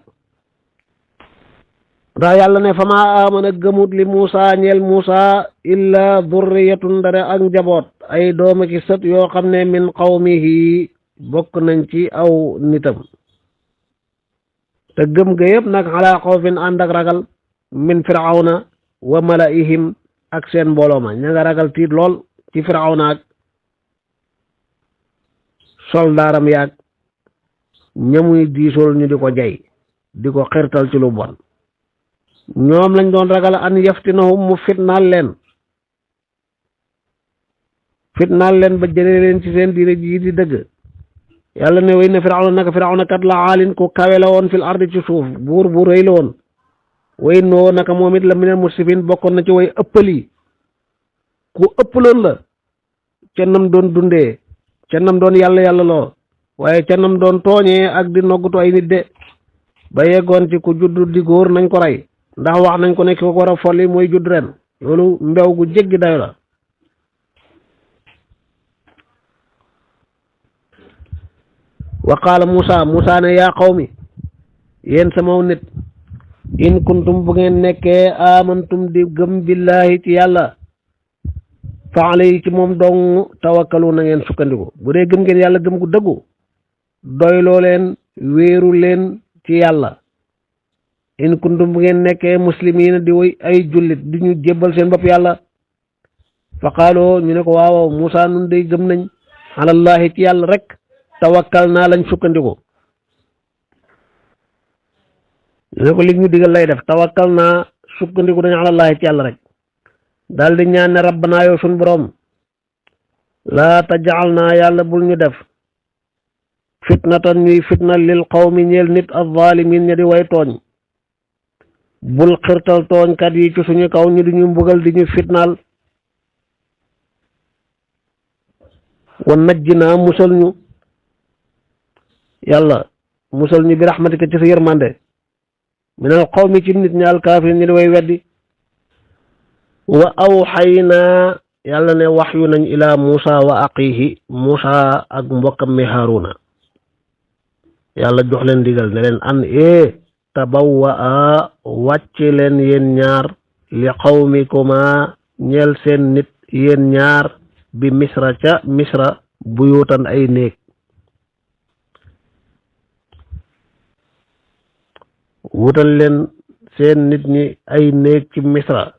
ndax yàlla ne fama amana gëmut li Muusa ñeel Muusa illa durriyatun dara ak njaboot ay dooma ki sët yoo xam ne min qawmihi bokk nañ ci aw nitam te gëm ga yëpp nag ala xawfin ànd ak ragal min Firawna wa malaihim ak seen mbooloo ma ña nga ragal tiit lool ci Firawna ak soldaaram yaag ñamuy diisool ñu di ko jay di ko xirtal ci lu bon ñoom lañ doon ragal an yaftinahum mu fitnaal leen ba jëlee leen ci seen diine ji di dëgg yàlla ne way na Firawna naka Firawna kat la aalin ku kawe la woon fil ardi ci suuf buur bu rëy la woon way noo naka moom it la minal musrifin bokkoon na ci way ëppali ku ëppaloon la ca nam doon dundee ca nam doon yàlla loo waaye ca nam doon tooñee ak di noggutu ay nit de ba yeggoon ci ku judd di góor nañ ko rey ndax wax nañ ko ne ki ko war a folli mooy judd ren loolu mbew gu jéggi dayo la wa qaala Muusa ne yaa qawmi yéen sama nit in kuntum bu ngeen nekkee amantum di gëm billahi ci yàlla fa alayhi ci moom dong tawakkalu na ngeen sukkandiku bu dee gëm ngeen yàlla gëm gu dëggu doyloo leen wéeru leen ci yàlla in kuntum bu ngeen nekkee muslimiina di woy ay jullit di ñu jébbal seen bopp yàlla fa qaaloo ñu ne ko waaw Muusa nun day gëm nañ alallahi ci yàlla rek tawakkal naa lañ sukkandiku ñu ne ko li ñu digal lay def tawakkal naa sukkandiku dañu alallahi ci yàlla rek daal di ñaan ne rabbanaa yow suñ borom laa tajal naa yàlla bul ñu def fitnatan ñuy fitna lil qawmi ñeel nit az-zalimin ña di way tooñ bul xirtal tooñkat yi ci suñu kaw ñu di ñu mbugal di ñu fitnaal wa najjinaa musal ñu yàlla musal ñu bi rahmatika ci sa yërmande minal qawmi ci nit ñi alkaafirin ñi di way weddi wa awxaynaa yàlla ne waxyu nañ ila Muusa wa aqihi Muusa ak mbokkam mi Haaruna yàlla jox leen digal ne leen an tabawwa wàcce leen yéen ñaar li qawmikuma ñeel seen nit yéen ñaar bi misra ca misra buyutan ay néeg wutal leen seen nit ñi ay néeg ci misra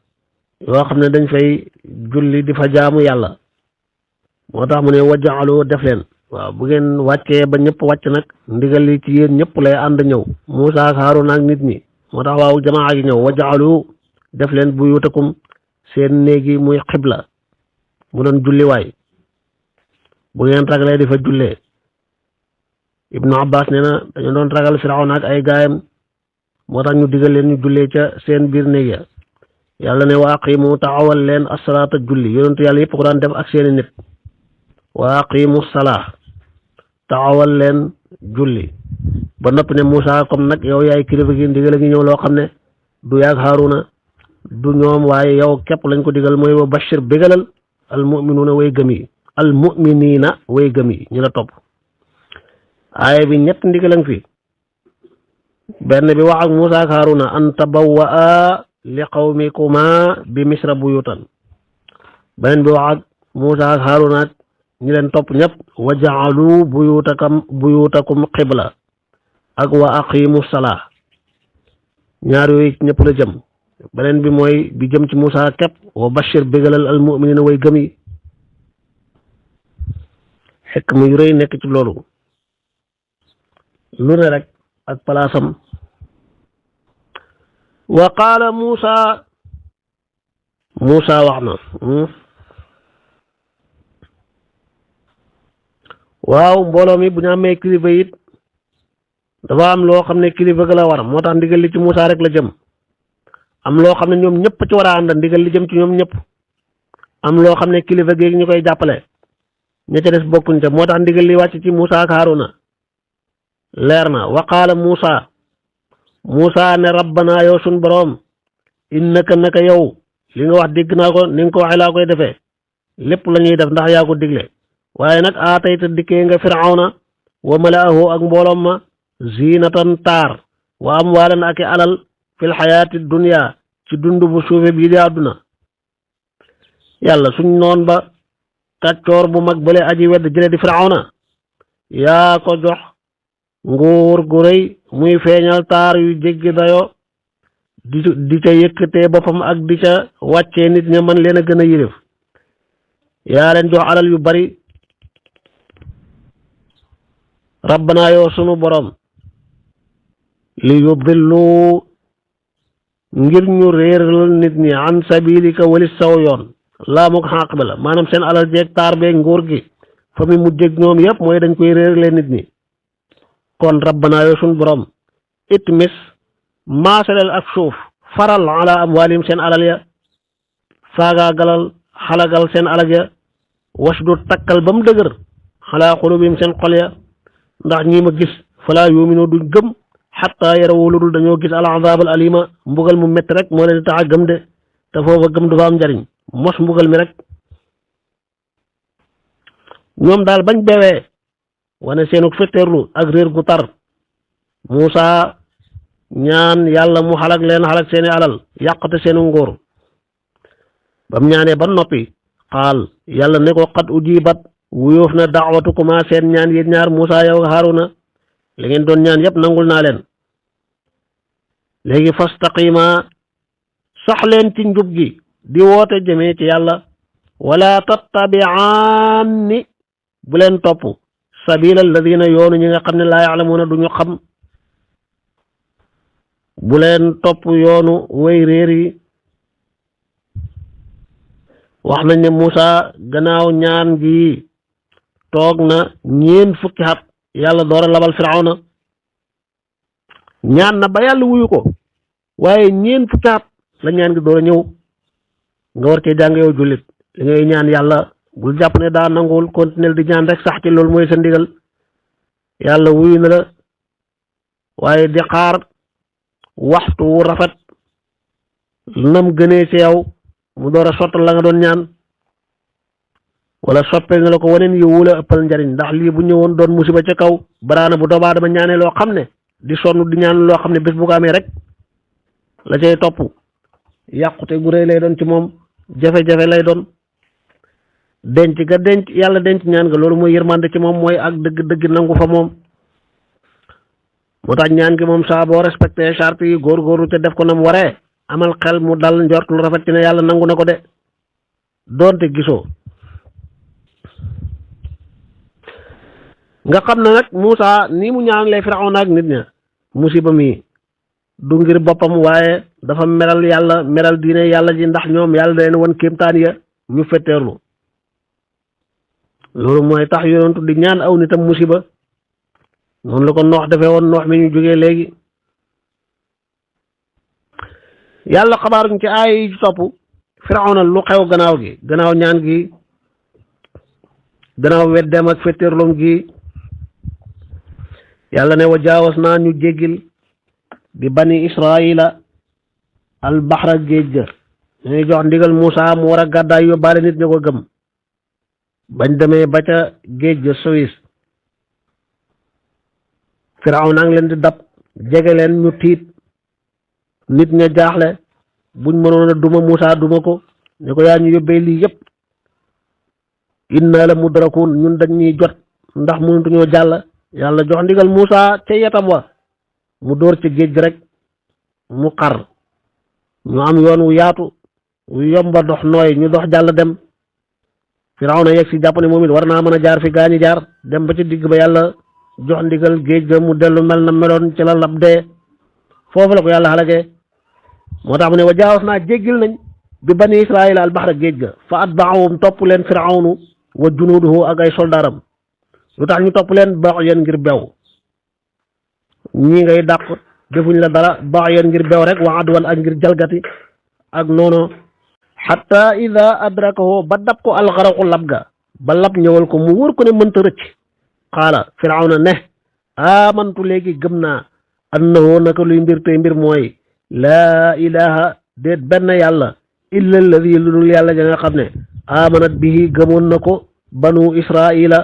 yoo xam ne dañ fay julli di fa jaamu yàlla moo tax mu ne wajaalu def leen waaw bu ngeen wàccee ba ñëpp wàcc nag ndigal li ci yéen ñëpp lay ànd ñëw Muusa ak Haaruna ak nit ñi moo tax waaw jamaa gi ñëw wajaalu def leen buyutakum seen néegi muy xibla mu doon julliwaay bu ngeen ragalee di fa jullee Ibnu Abbas nee na dañu doon ragal Firawna ak ay gaayam moo tax ñu digal leen ñu jullee ca seen biir néeg ya yàlla ne wa aqimu taxawal leen asalaata julli yonentu yàlla yëpp ko daan def ak seeni nit wa aqimu salaa taxawal leen julli ba noppi ne Moussa comme nag yow yaay kilifa gi ndigal a ngi ñëw loo xam ne du yaag Haaruna du ñoom waaye yow képp lañ ko digal mooy wa bashir bégalal al muminuuna way gëm yi al muminina way gëm yi ñu la topp aaya bi ñett ndigal a ngi fi benn bi wax ak Moussa ak Haaruna an tabawwaa li qawmikuma bi misra buyutan beneen bi wax ak Moussa ak Haaruna ak ñi leen topp ñëpp wa jaalu buyutakum qibla ak wa aqimu salaa ñaar yooyu ñëpp la jëm beneen bi mooy bi jëm ci Moussa képp wa bashir bégalal al muminina way gëm yi xekk mu yu rëy nekk ci loolu lu ne rek ak palaasam wa qaala Moussa wax na waaw mbooloo mi bu ñu amee kilifa it dafa am loo xam ne kilifa ga la war moo tax ndigal li ci Moussa rek la jëm am loo xam ne ñoom ñëpp ci war a ànd ndigal li jëm ci ñoom ñëpp am loo xam ne kilifa gi ñu koy jàppale ña ca des bokkuñ ca moo tax ndigal li wàcc ci Moussa ak Haaruna leer na wa qaala Moussa ne rabbana yow sun boroom innaka naka yow li nga wax dégg naa ko ni nga ko waxee laa koy defee lépp la ñuy def ndax yaa ko digle waaye nag aatayta dikkee nga Firawna wa malaahu ak mbooloom ma zinatan taar wa amwaalan ak alal fil xayaati dunya ci dund bu suufe bii di àdduna yàlla suñ noon ba kàccoor bu mag bale aji wedd jële di Firawna yaa ko jox nguur gu rëy muy feeñal taar yu jéggi dayo di ca yëkkatee boppam ak di ca wàccee nit ña man leen a gën a yilif yaa leen jox alal yu bari rabbana yow sunu borom li yudillu ngir ñu réeral nit ñi an sabilika walis saw yoon laa mu ko xàq ba la maanaam seen alal jeeg taar beeg nguur gi fa mi mujjeg ñoom yëpp mooy dañ koy réerale nit ñi kon rabbana yow sunu borom itmis maasaleel ak suuf faral ala amwaalim seen alal ya faagaagalal xalagal seen alal ya wasdu takkal ba mu dëgër xalaa xulubim seen xol ya ndax ñi ma gis falaa yuuminu duñ gëm xatta yarawu lu dul dañoo gis al azaab al alima mbugal mu métti rek moo leen di tax a gëm de te foofa gëm du fa am njariñ mos mbugal mi rek ñoom daal bañ bewee wane seenu fetteerlu ak réer gu tar Moussa ñaan yàlla mu xalak leen xalak seeni alal yàqate seeni nguur bam ñaanee ba noppi xaal yàlla ne ko qad ujibat wuyóof na da'watukuma seen ñaan yéen ñaar Moussa yow Haaruna li ngeen doon ñaan yëpp nangul naa leen léegi fastaqima sax leen ci njub gi di woote jëmee ci yàlla wala tattabi'aanni bu leen topp sabila alladina yoonu ñi nga xam ne laa ya'lamuuna duñu xam bu leen topp yoonu way réer yi wax nañ ne Moussa gannaaw ñaan gi toog na ñeen fukki at yàlla door a labal Firawna ñaan na ba yàlla wuyu ko waaye ñeen fukki at la ñaan gi door a ñëw nga war cee jàng yow jullit li ngay ñaan yàlla bul jàpp ne daa nanguwul continuer di ñaan rek sax ci loolu mooy sa ndigal yàlla wuyu na la waaye di xaar waxtu wu rafet nam gënee ci yow mu door a sottal la nga doon ñaan wala soppee nga la ko waneen yow la ëppal njariñ ndax lii bu ñëwoon doon musiba ca kaw baraana bu doomu aadama ñaanee loo xam ne di sonn di ñaan loo xam ne bés bu ko amee rek la cay topp yàqute gu rëy lay doon ci moom jafe-jafe lay doon denc ga denc yàlla denc ñaan nga loolu mooy yërmande ci moom mooy ak dëgg-dëgg nangu fa moom moo tax ñaan gi moom saa boo respecté charte yi góorgóorlu te def ko nam waree amal xel mu dal njort lu rafet ci ne yàlla nangu na ko de doonte gisoo nga xam ne nag Moussa nii mu ñaanalee Firawna ak nit ña musiba mi du ngir boppam waaye dafa meral yàlla meral diine yàlla ji ndax ñoom yàlla da leen wan kéemtaan ya ñu fetteerlu loolu mooy tax yonentu di ñaan aw nitam musiba noonu la ko noox defee woon noox mi ñu jógee léegi yàlla xabaar ñu ci aay yi ci topp Firawna lu xew gannaaw gi gannaaw ñaan gi gannaaw weddeem ak fetteerloom gi yàlla ne wa jaawas naa ñu jéggil bi bani israila al baxra géej ga ñuy jox ndigal Moussa mu war a gàddaay yóbbaale nit ñu ko gëm bañ demee ba ca géej ga Suez Firawna ngi leen di dab jege leen ñu tiit nit ña jaaxle buñ mënoon a duma Moussa duma ko ne ko yaa ñu yóbbee lii yëpp inna la mudrakun ñun dañ ñuy jot ndax mënutuñoo jàll yàlla jox ndigal Moussa ca yetam wa mu dóor ci géej gi rek mu xar ñu am yoon wu yaatu wu yomba dox nooy ñu dox jàll dem Firawna yegg si jàpp ne moom it war naa mën a jaar fi gaañi jaar dem ba ci digg ba yàlla jox ndigal géej ga mu dellu mel na meloon ci la lab dee foofu la ko yàlla xalagee moo tax mu ne wa jaawas naa jéggil nañ bi bani israila al baxra géej ga fa atbaahum topp leen Firawnu wa junuuduhu ak ay soldaaram lu tax ñu topp leen baax yéen ngir bew ñii ngay dàq defuñ la dara baax yéen ngir bew rek wa adwan ak ngir jalgati ak noonu xatta ida adrakahu ba dab ko alxaraqu lab ga ba lab ñëwal ko mu wóor ko ne mënta rëcc xaala Firawna ne amantu léegi gëm naa annahu naka luy mbir tey mbir mooy laa ilaha déet benn yàlla illa alladi lu dul yàlla ja nga xam ne amanat bihi gëmoon na ko banu israila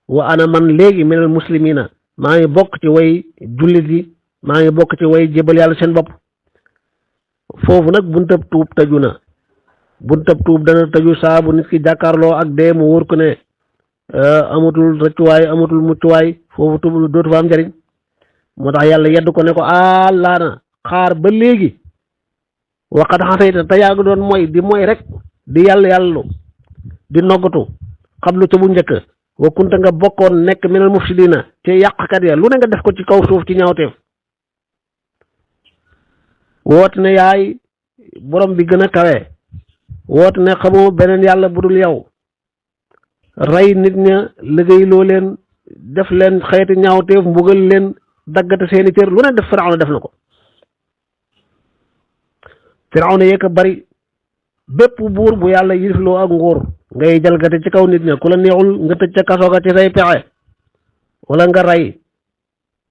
wa ana man léegi minal muslimina maa ngi bokk ci way jullit yi maa ngi bokk ci way jébal yàlla seen bopp foofu nag buntab tuub tëju na buntab tuub dana tëju saa bu nit ki jàkkaarloo ak dee mu wóor ko ne amatul rëccuwaay amatul muccuwaay foofu tuub dootu fa am njariñ moo tax yàlla yedd ko ne ko laana xaar ba léegi waqat xasayta te yaa ngi doon mooy di mooy rek di yàlla di noggatu xam lu ca bu njëkk wa kunta nga bokkoon nekk minal mufsidina te yàqkat ya lu ne nga def ko ci kaw suuf ci ñaawteef woote ne yaay borom bi gën a kawe woote ne xamoo beneen yàlla bu dul yow rey nit ña liggéey loo leen def leen xeeti ñaawteef mbugal leen daggate seeni cër lu ne def Firawna def na ko Firawna yee ko bari bépp buur bu yàlla yilifloo ak nguur ngay jalgate ci kaw nit ña ku la neexul nga tëj ca kaso ga ci say pexe wala nga rey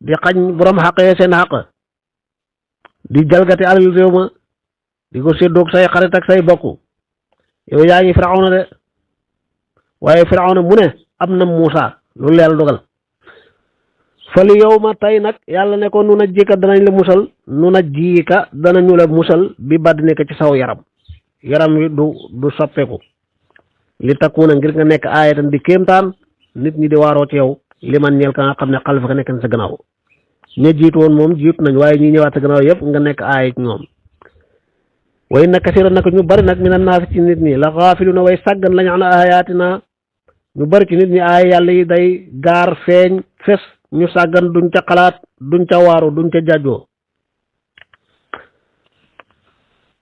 di xañ borom xaq yee seen xaq di jalgate alal réew ma di ko séddoog say xarit ak say bokk yow yaa ngi Firawna de waaye Firawna mu ne am na Moussa loolu yàlla dogal fali yow ma tey nag yàlla ne ko nu na jiika danañ la musal nu na jiika danañu la musal bi bàdd nekk ci saw yaram wi du soppeeku li takkuuna ngir nga nekk aayatan di kéemtaan nit ñi di waaroo ci yow li man ñeel ka nga xam ne xalifa ka nekk na sa gannaaw ña jiitu woon moom jiitu nañ waaye ñi ñëwaat sa gannaaw yëpp nga nekk aaya ci ñoom way na kasira naka ñu bari nag mina naasi ci nit ñi la xaafiluna way sàggan lañ an ayatina ñu bari ci nit ñi aaya yàlla yi day gaar feeñ fes ñu sàggan duñ ca xalaat duñ ca waaru duñ ca jàjjoo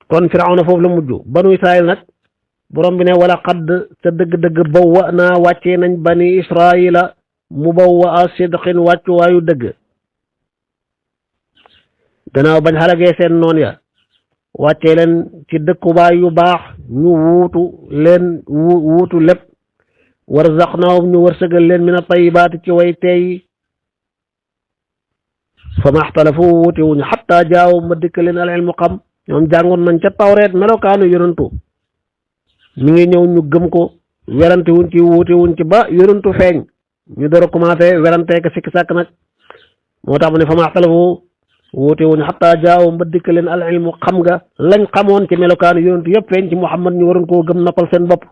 kon Firawna foofu la mujj banu Israël nag borom bi ne wala xadd ca dëgg-dëgg bawwa naa wàccee nañ bani Israila mu bawwa a sidqin wàccuwaayu dëgg gannaaw bañ xalagee seen noon ya wàccee leen ci dëkkubaay yu baax ñu wuutu lépp warzaqnaahum ñu wërsëgal leen min at-tayyibaati ci way teey fa maxtalafu wuute wuñu xatta jaaw ma dikk leen al ilmu xam ñoom jàngoon nañ ca tawreet melokaanu yonantu mi ngi ñëw ñu gëm ko werante wuñ ci wuute wuñ ci ba yonantu feeñ ñu door a commencé werante ka sikki sàkk nag moo tax mu ne fa maxtalafu wuute wuñu xatta jaaw ma dikk leen al ilmu xam nga lañ xamoon ci melokaanu yonantu yëpp feeñ ci Muhammad ñu waroon koo gëm noppal seen bopp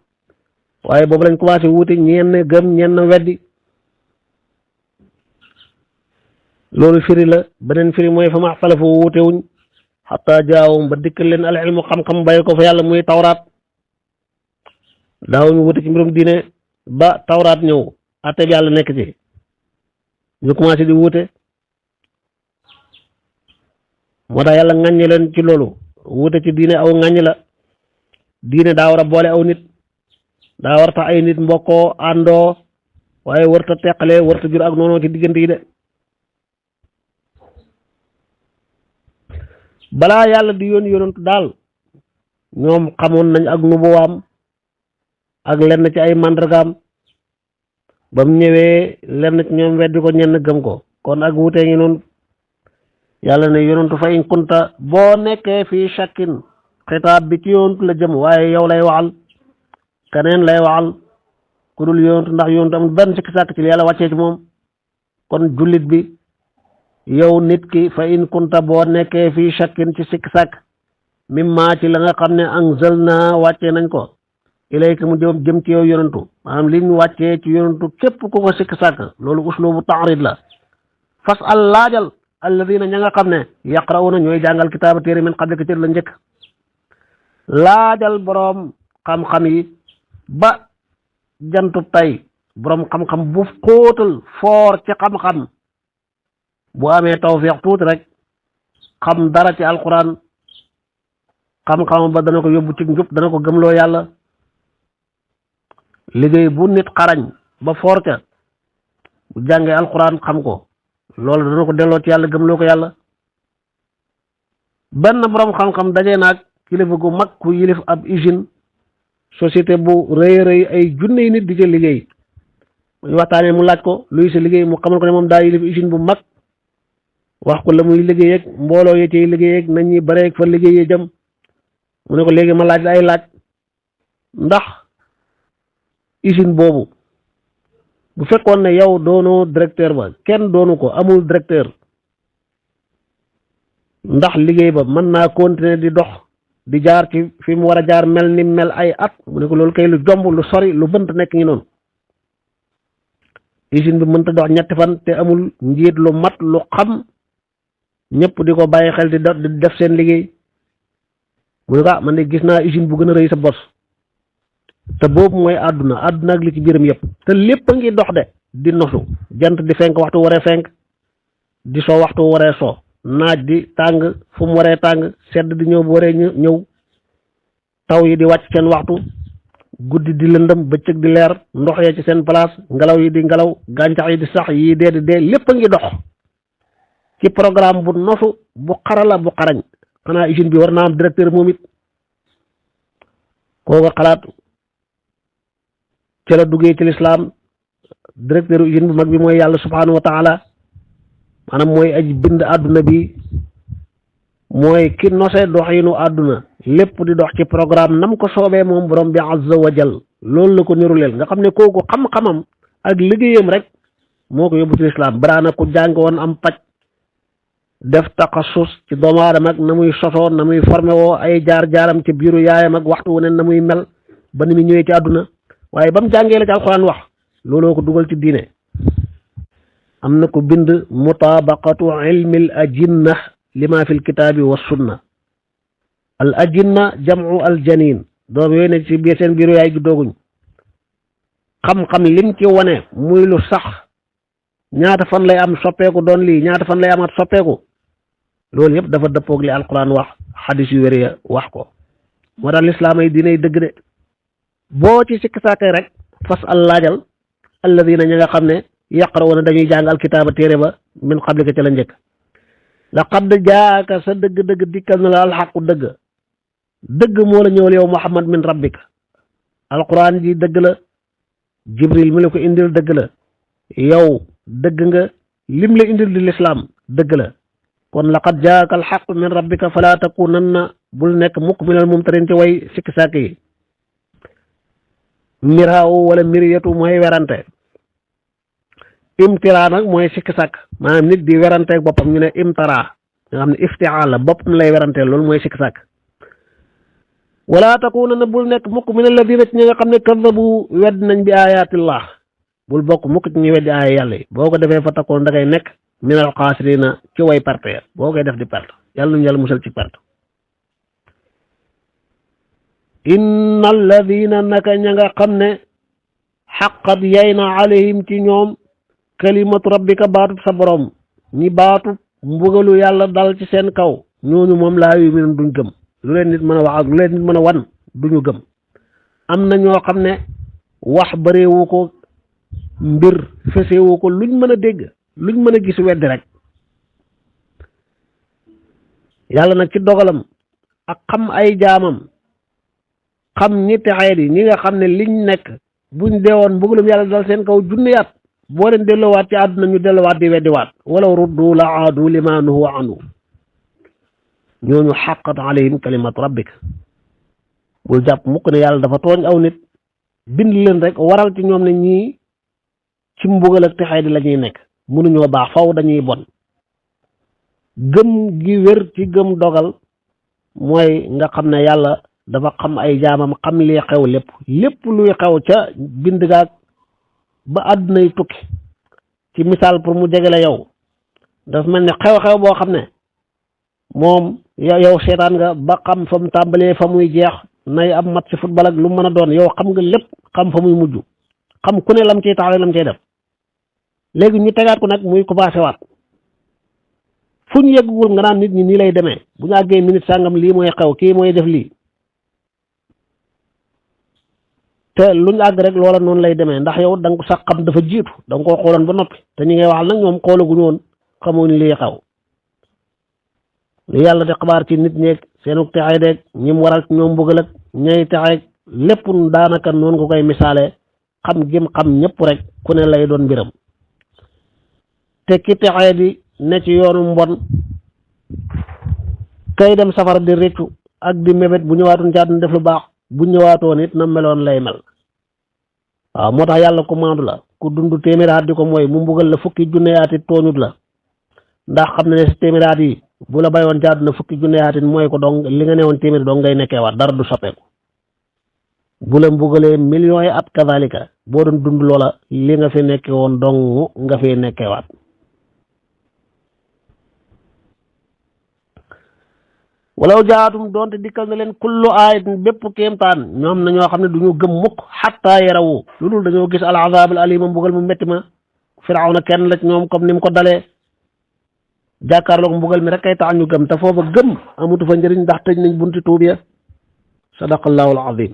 waaye boobu lañ commencé wuute ñenn gëm ñenn weddi loolu firi la beneen firi mooy fa maxtalafu wuute wuñ xataa jaawum ba dikkal leen al ilmu xam-xam bàyyi ko fa yàlla muy tawraat daawuñu wuute ci mbirum diine ba tawraat ñëw atte bi yàlla nekk ci ñu commencé di wuute moo tax yàlla ŋàññe leen ci loolu wuute ci diine aw ŋàññ la diine daa war a boole aw nit daa war tax ay nit mbokkoo àndoo waaye warta teqale warta jur ak noonu ci diggante yi de balaa yàlla di yónantu daal ñoom xamoon nañ ak nubuwaam ak lenn ci ay màndargaam ba mu ñëwee lenn ci ñoom weddi ko ñenn gëm ko kon ak wutee ngi noonu yàlla ne yónantu fa in kunta boo nekkee fii shakkin xitaab bi ci yónantu la jëm waaye yow lay waxal keneen lay waxal ku dul yónantu ndax yónantu amul benn sikki sàkk ci li yàlla wàccee ci moom kon jullit bi yow nit ki fa in kunta boo nekkee fii shakkin ci sikki sàkk mimma ci la nga xam ne anzalna wàccee nañ ko ilayka mu jëm ci yow yónantu maanaam liñ wàccee ci yónantu képp ku ko sikki sàkk loolu uslubu ta'rid la fas al laajal alladina ña nga xam ne yaqrawuna ñooy jàngal kitaaba téere min qablika ci la njëkk laajal boroom xam-xam yi ba jantu tay boroom xam-xam bu xóotal foor ci xam-xam bu amee tawfiq tuuti rek xam dara ci alquran xam-xam ba dana ko yóbbu ci njub dana ko gëmloo yàlla liggéey bu nit xarañ ba foor ca bu jàngee alquran xam ko loolu dana ko delloo ci yàlla gëmloo ko yàlla benn boroom xam-xam dajee naag kilifa gu mag ku yilif ab usine société bu rëy rëy ay junne nit di ca liggéey ñu waxtaanee mu laaj ko luy sa liggéey mu xamal ko ne moom daa yilif usine bu mag wax ko la muy liggéey ak mbooloo yi ciy liggéey ak nañ ñi bare ak fa liggéeyee jëm mu ne ko léegi ma laaj la ay laaj ndax usine boobu bu fekkoon ne yow doonoo directeur ba kenn doonu ko amul directeur ndax liggéey ba mën naa continuer di dox di jaar ci fi mu war a jaar mel ni mel ay at mu ne ko loolu kay lu jomb lu sori lu bënt nekk ngi noonu usine bi mënta dox ñetti fan te amul njiit lu mat lu xam ñëpp di ko bàyyi xel di def seen liggéey mu ne ko man de gis naa usine bu gën a rëy sa bos te boobu mooy àdduna ak li ci biiram yëpp te lépp a ngi dox de di nosu jant di fenk waxtu waree fenk di soo waxtu waree soo naaj di tàng fu mu waree tàng sedd di ñëw bu waree ñëw taw yi di wàcc seen waxtu guddi di lëndëm bëccëg di leer ndox yee ci seen place ngelaw yi di ngelaw gàncax yi di sax yi dee di dee lépp a ngi dox ci programme bu nosu bu xarala bu xarañ xanaa usine bi war naa am directeur moom it koo ko xalaat ci la duggee ci lislaam directeur usine bu mag bi mooy yàlla subhanahu wa taala maanaam mooy aji bind àdduna bi mooy ki nose doxinu àdduna lépp di dox ci programme nam ko soobee moom borom bi azza wa jal loolu la ko niruleel nga xam ne kooku xam-xamam ak liggéeyam rek moo ko yóbbu ci lislaam baraana ku jàng woon am paj def taxasus ci doomu aadama ak na muy sosoo na muy formé woo ay jaar-jaaram ci biiru yaayam ak waxtu wu ne na muy mel ba ni muy ñëwee ci àdduna waaye ba mu jàngee la ci alxuraan wax looloo ko dugal ci diine am na ko bind mutabaqatu ilmi al ajinna lima fi l kitaabi wa sunna al ajinna jamu al janin doom yooyu ne ci biir seen biiru yaay gi dooguñ xam-xam lim ci wane muy lu sax ñaata fan lay am soppeeku doon lii ñaata fan lay amaat soppeeku loolu yëpp dafa dëppoog li alquran wax xadis yu wér ya wax ko moo tax lislaam ay diinay dëgg de boo ci sikk saakay rek fas al laajal alladina ña nga xam ne yaqrawuna dañuy jàng alkitaaba téere ba min qablika ca la njëkk laqad jaaka sa dëgg-dëgg dikkal na la alxaqu dëgg moo la ñëwal yow muhammad min rabbika alquran ji dëgg la jibril mi la ko indil dëgg la yow dëgg nga lim la indil di lislaam dëgg la kon laqad jaaka alxaq min rabbika fala takunanna bul nekk mukk minal mumtarin ci way sikki sàkk yi miraawu wala miriyatu mooy werante imtira nag mooy sikki sàkk maanaam nit di werante ak boppam ñu ne imtara nga xam ne iftiaal la boppam lay weranteel loolu mooy sikki sàkk wala takunanna bul nekk mukk min alladina ci ñi nga xam ne kadabu wedd nañ bi ayatillah bul bokk mukk ci ñu weddi aaya yàlla yi boo ko defee fa takkoon da ngay nekk min al xaasirina ci way perte ya boo koy def di perte yàlla nañu yàlla musal ci perte inna alladina naka ña nga xam ne xaqat yay na alayhim ci ñoom kalimatu rabbika baatub sa borom ñi baatub mbugalu yàlla dal ci seen kaw ñooñu moom laa yu'minuun duñ gëm lu leen nit mën a wax ak lu leen nit mën a wan duñu gëm am na ñoo xam ne wax bëreewu ko mbir fesewu ko luñ mën a dégg luñ mën a gis weddi rek yàlla nag ci dogalam ak xam ay jaamam xam ñi texee di ñi nga xam ne liñ nekk buñ deewoon mbugalum yàlla dal seen kaw junniyaat boo leen delloowaat ci àdduna ñu delloowaat di weddiwaat walaw ruddu la aadu lima nuhu anhu ñooñu xaqat alayhim kalimatu rabbika bul jàpp mukk ne yàlla dafa tooñ aw nit bind leen rek waral ci ñoom ne ñii ci mbugal ak texee di la ñuy nekk mënuñoo baax faw dañuy bon gëm gi wér ci gëm dogal mooy nga xam ne yàlla dafa xam ay jaamam xam li xew lépp luy xew ca bind gaag ba àdduna yi tukki ci misaal pour mu jege la yow dafa mel ne xew-xew boo xam ne moom yow seetaan nga ba xam fa mu tàmbalee fa muy jeex nay am match football ak lu mën a doon yow xam nga lépp xam fa muy mujj xam ku ne lam ciy taxawee lam ciy def léegi ñu tegaat ko nag muy commencé waat fu ñu yeggul nga naan nit ñi nii lay demee bu ñu àggee minute sàngam lii mooy xew kii mooy def lii te lu ñu àgg rek loola noonu lay demee ndax yow da nga sax xam dafa jiitu da nga koo xooloon ba noppi te ñi ngay waxal nag ñoom xoolaguñu woon xamuñ lii xew li yàlla di xabaar ci nit ñeeg seenu texay deeg ñim waral ñoom mbugal ak ñay texeeg lépp daanaka noonu nga koy misaale xam gim xam ñëpp rek ku ne lay doon mbiram te ki texee di ne ci yoonu mbon kay dem safara di réccu ak di mébét bu ñëwaatoon ci àdduna def lu baax bu ñëwaatoon it na meloon lay mel waaw moo tax yàlla ku maandu la ku dund téeméeri at di ko mooy mu mbugal la fukki junne at it tooñut la ndax xam ne si téeméeri at yi bu la bayoon ci àdduna fukki junne at it mooy ko dong li nga newoon téeméeri dong ngay nekkee waat dara du soppeeku bu la mbugalee millions yi at kazalika boo doon dund loola li nga fi nekkee woon dong nga fi nekkee waat walaw jaatum doonte dikkal na leen kullu aayatin bépp kéemtaan ñoom na ñoo xam ne du ñu gëm mukk xatta yarawu lu dul dañoo gis al azaab al alima mbugal mu métti ma firawna kenn la ñoom comme ni mu ko dalee jàkkaarloog mbugal mi rek kay tax ñu gëm te foofa gëm amutu fa njëriñ ndax tëj nañ bunti tuub ya sadaqallahu al azim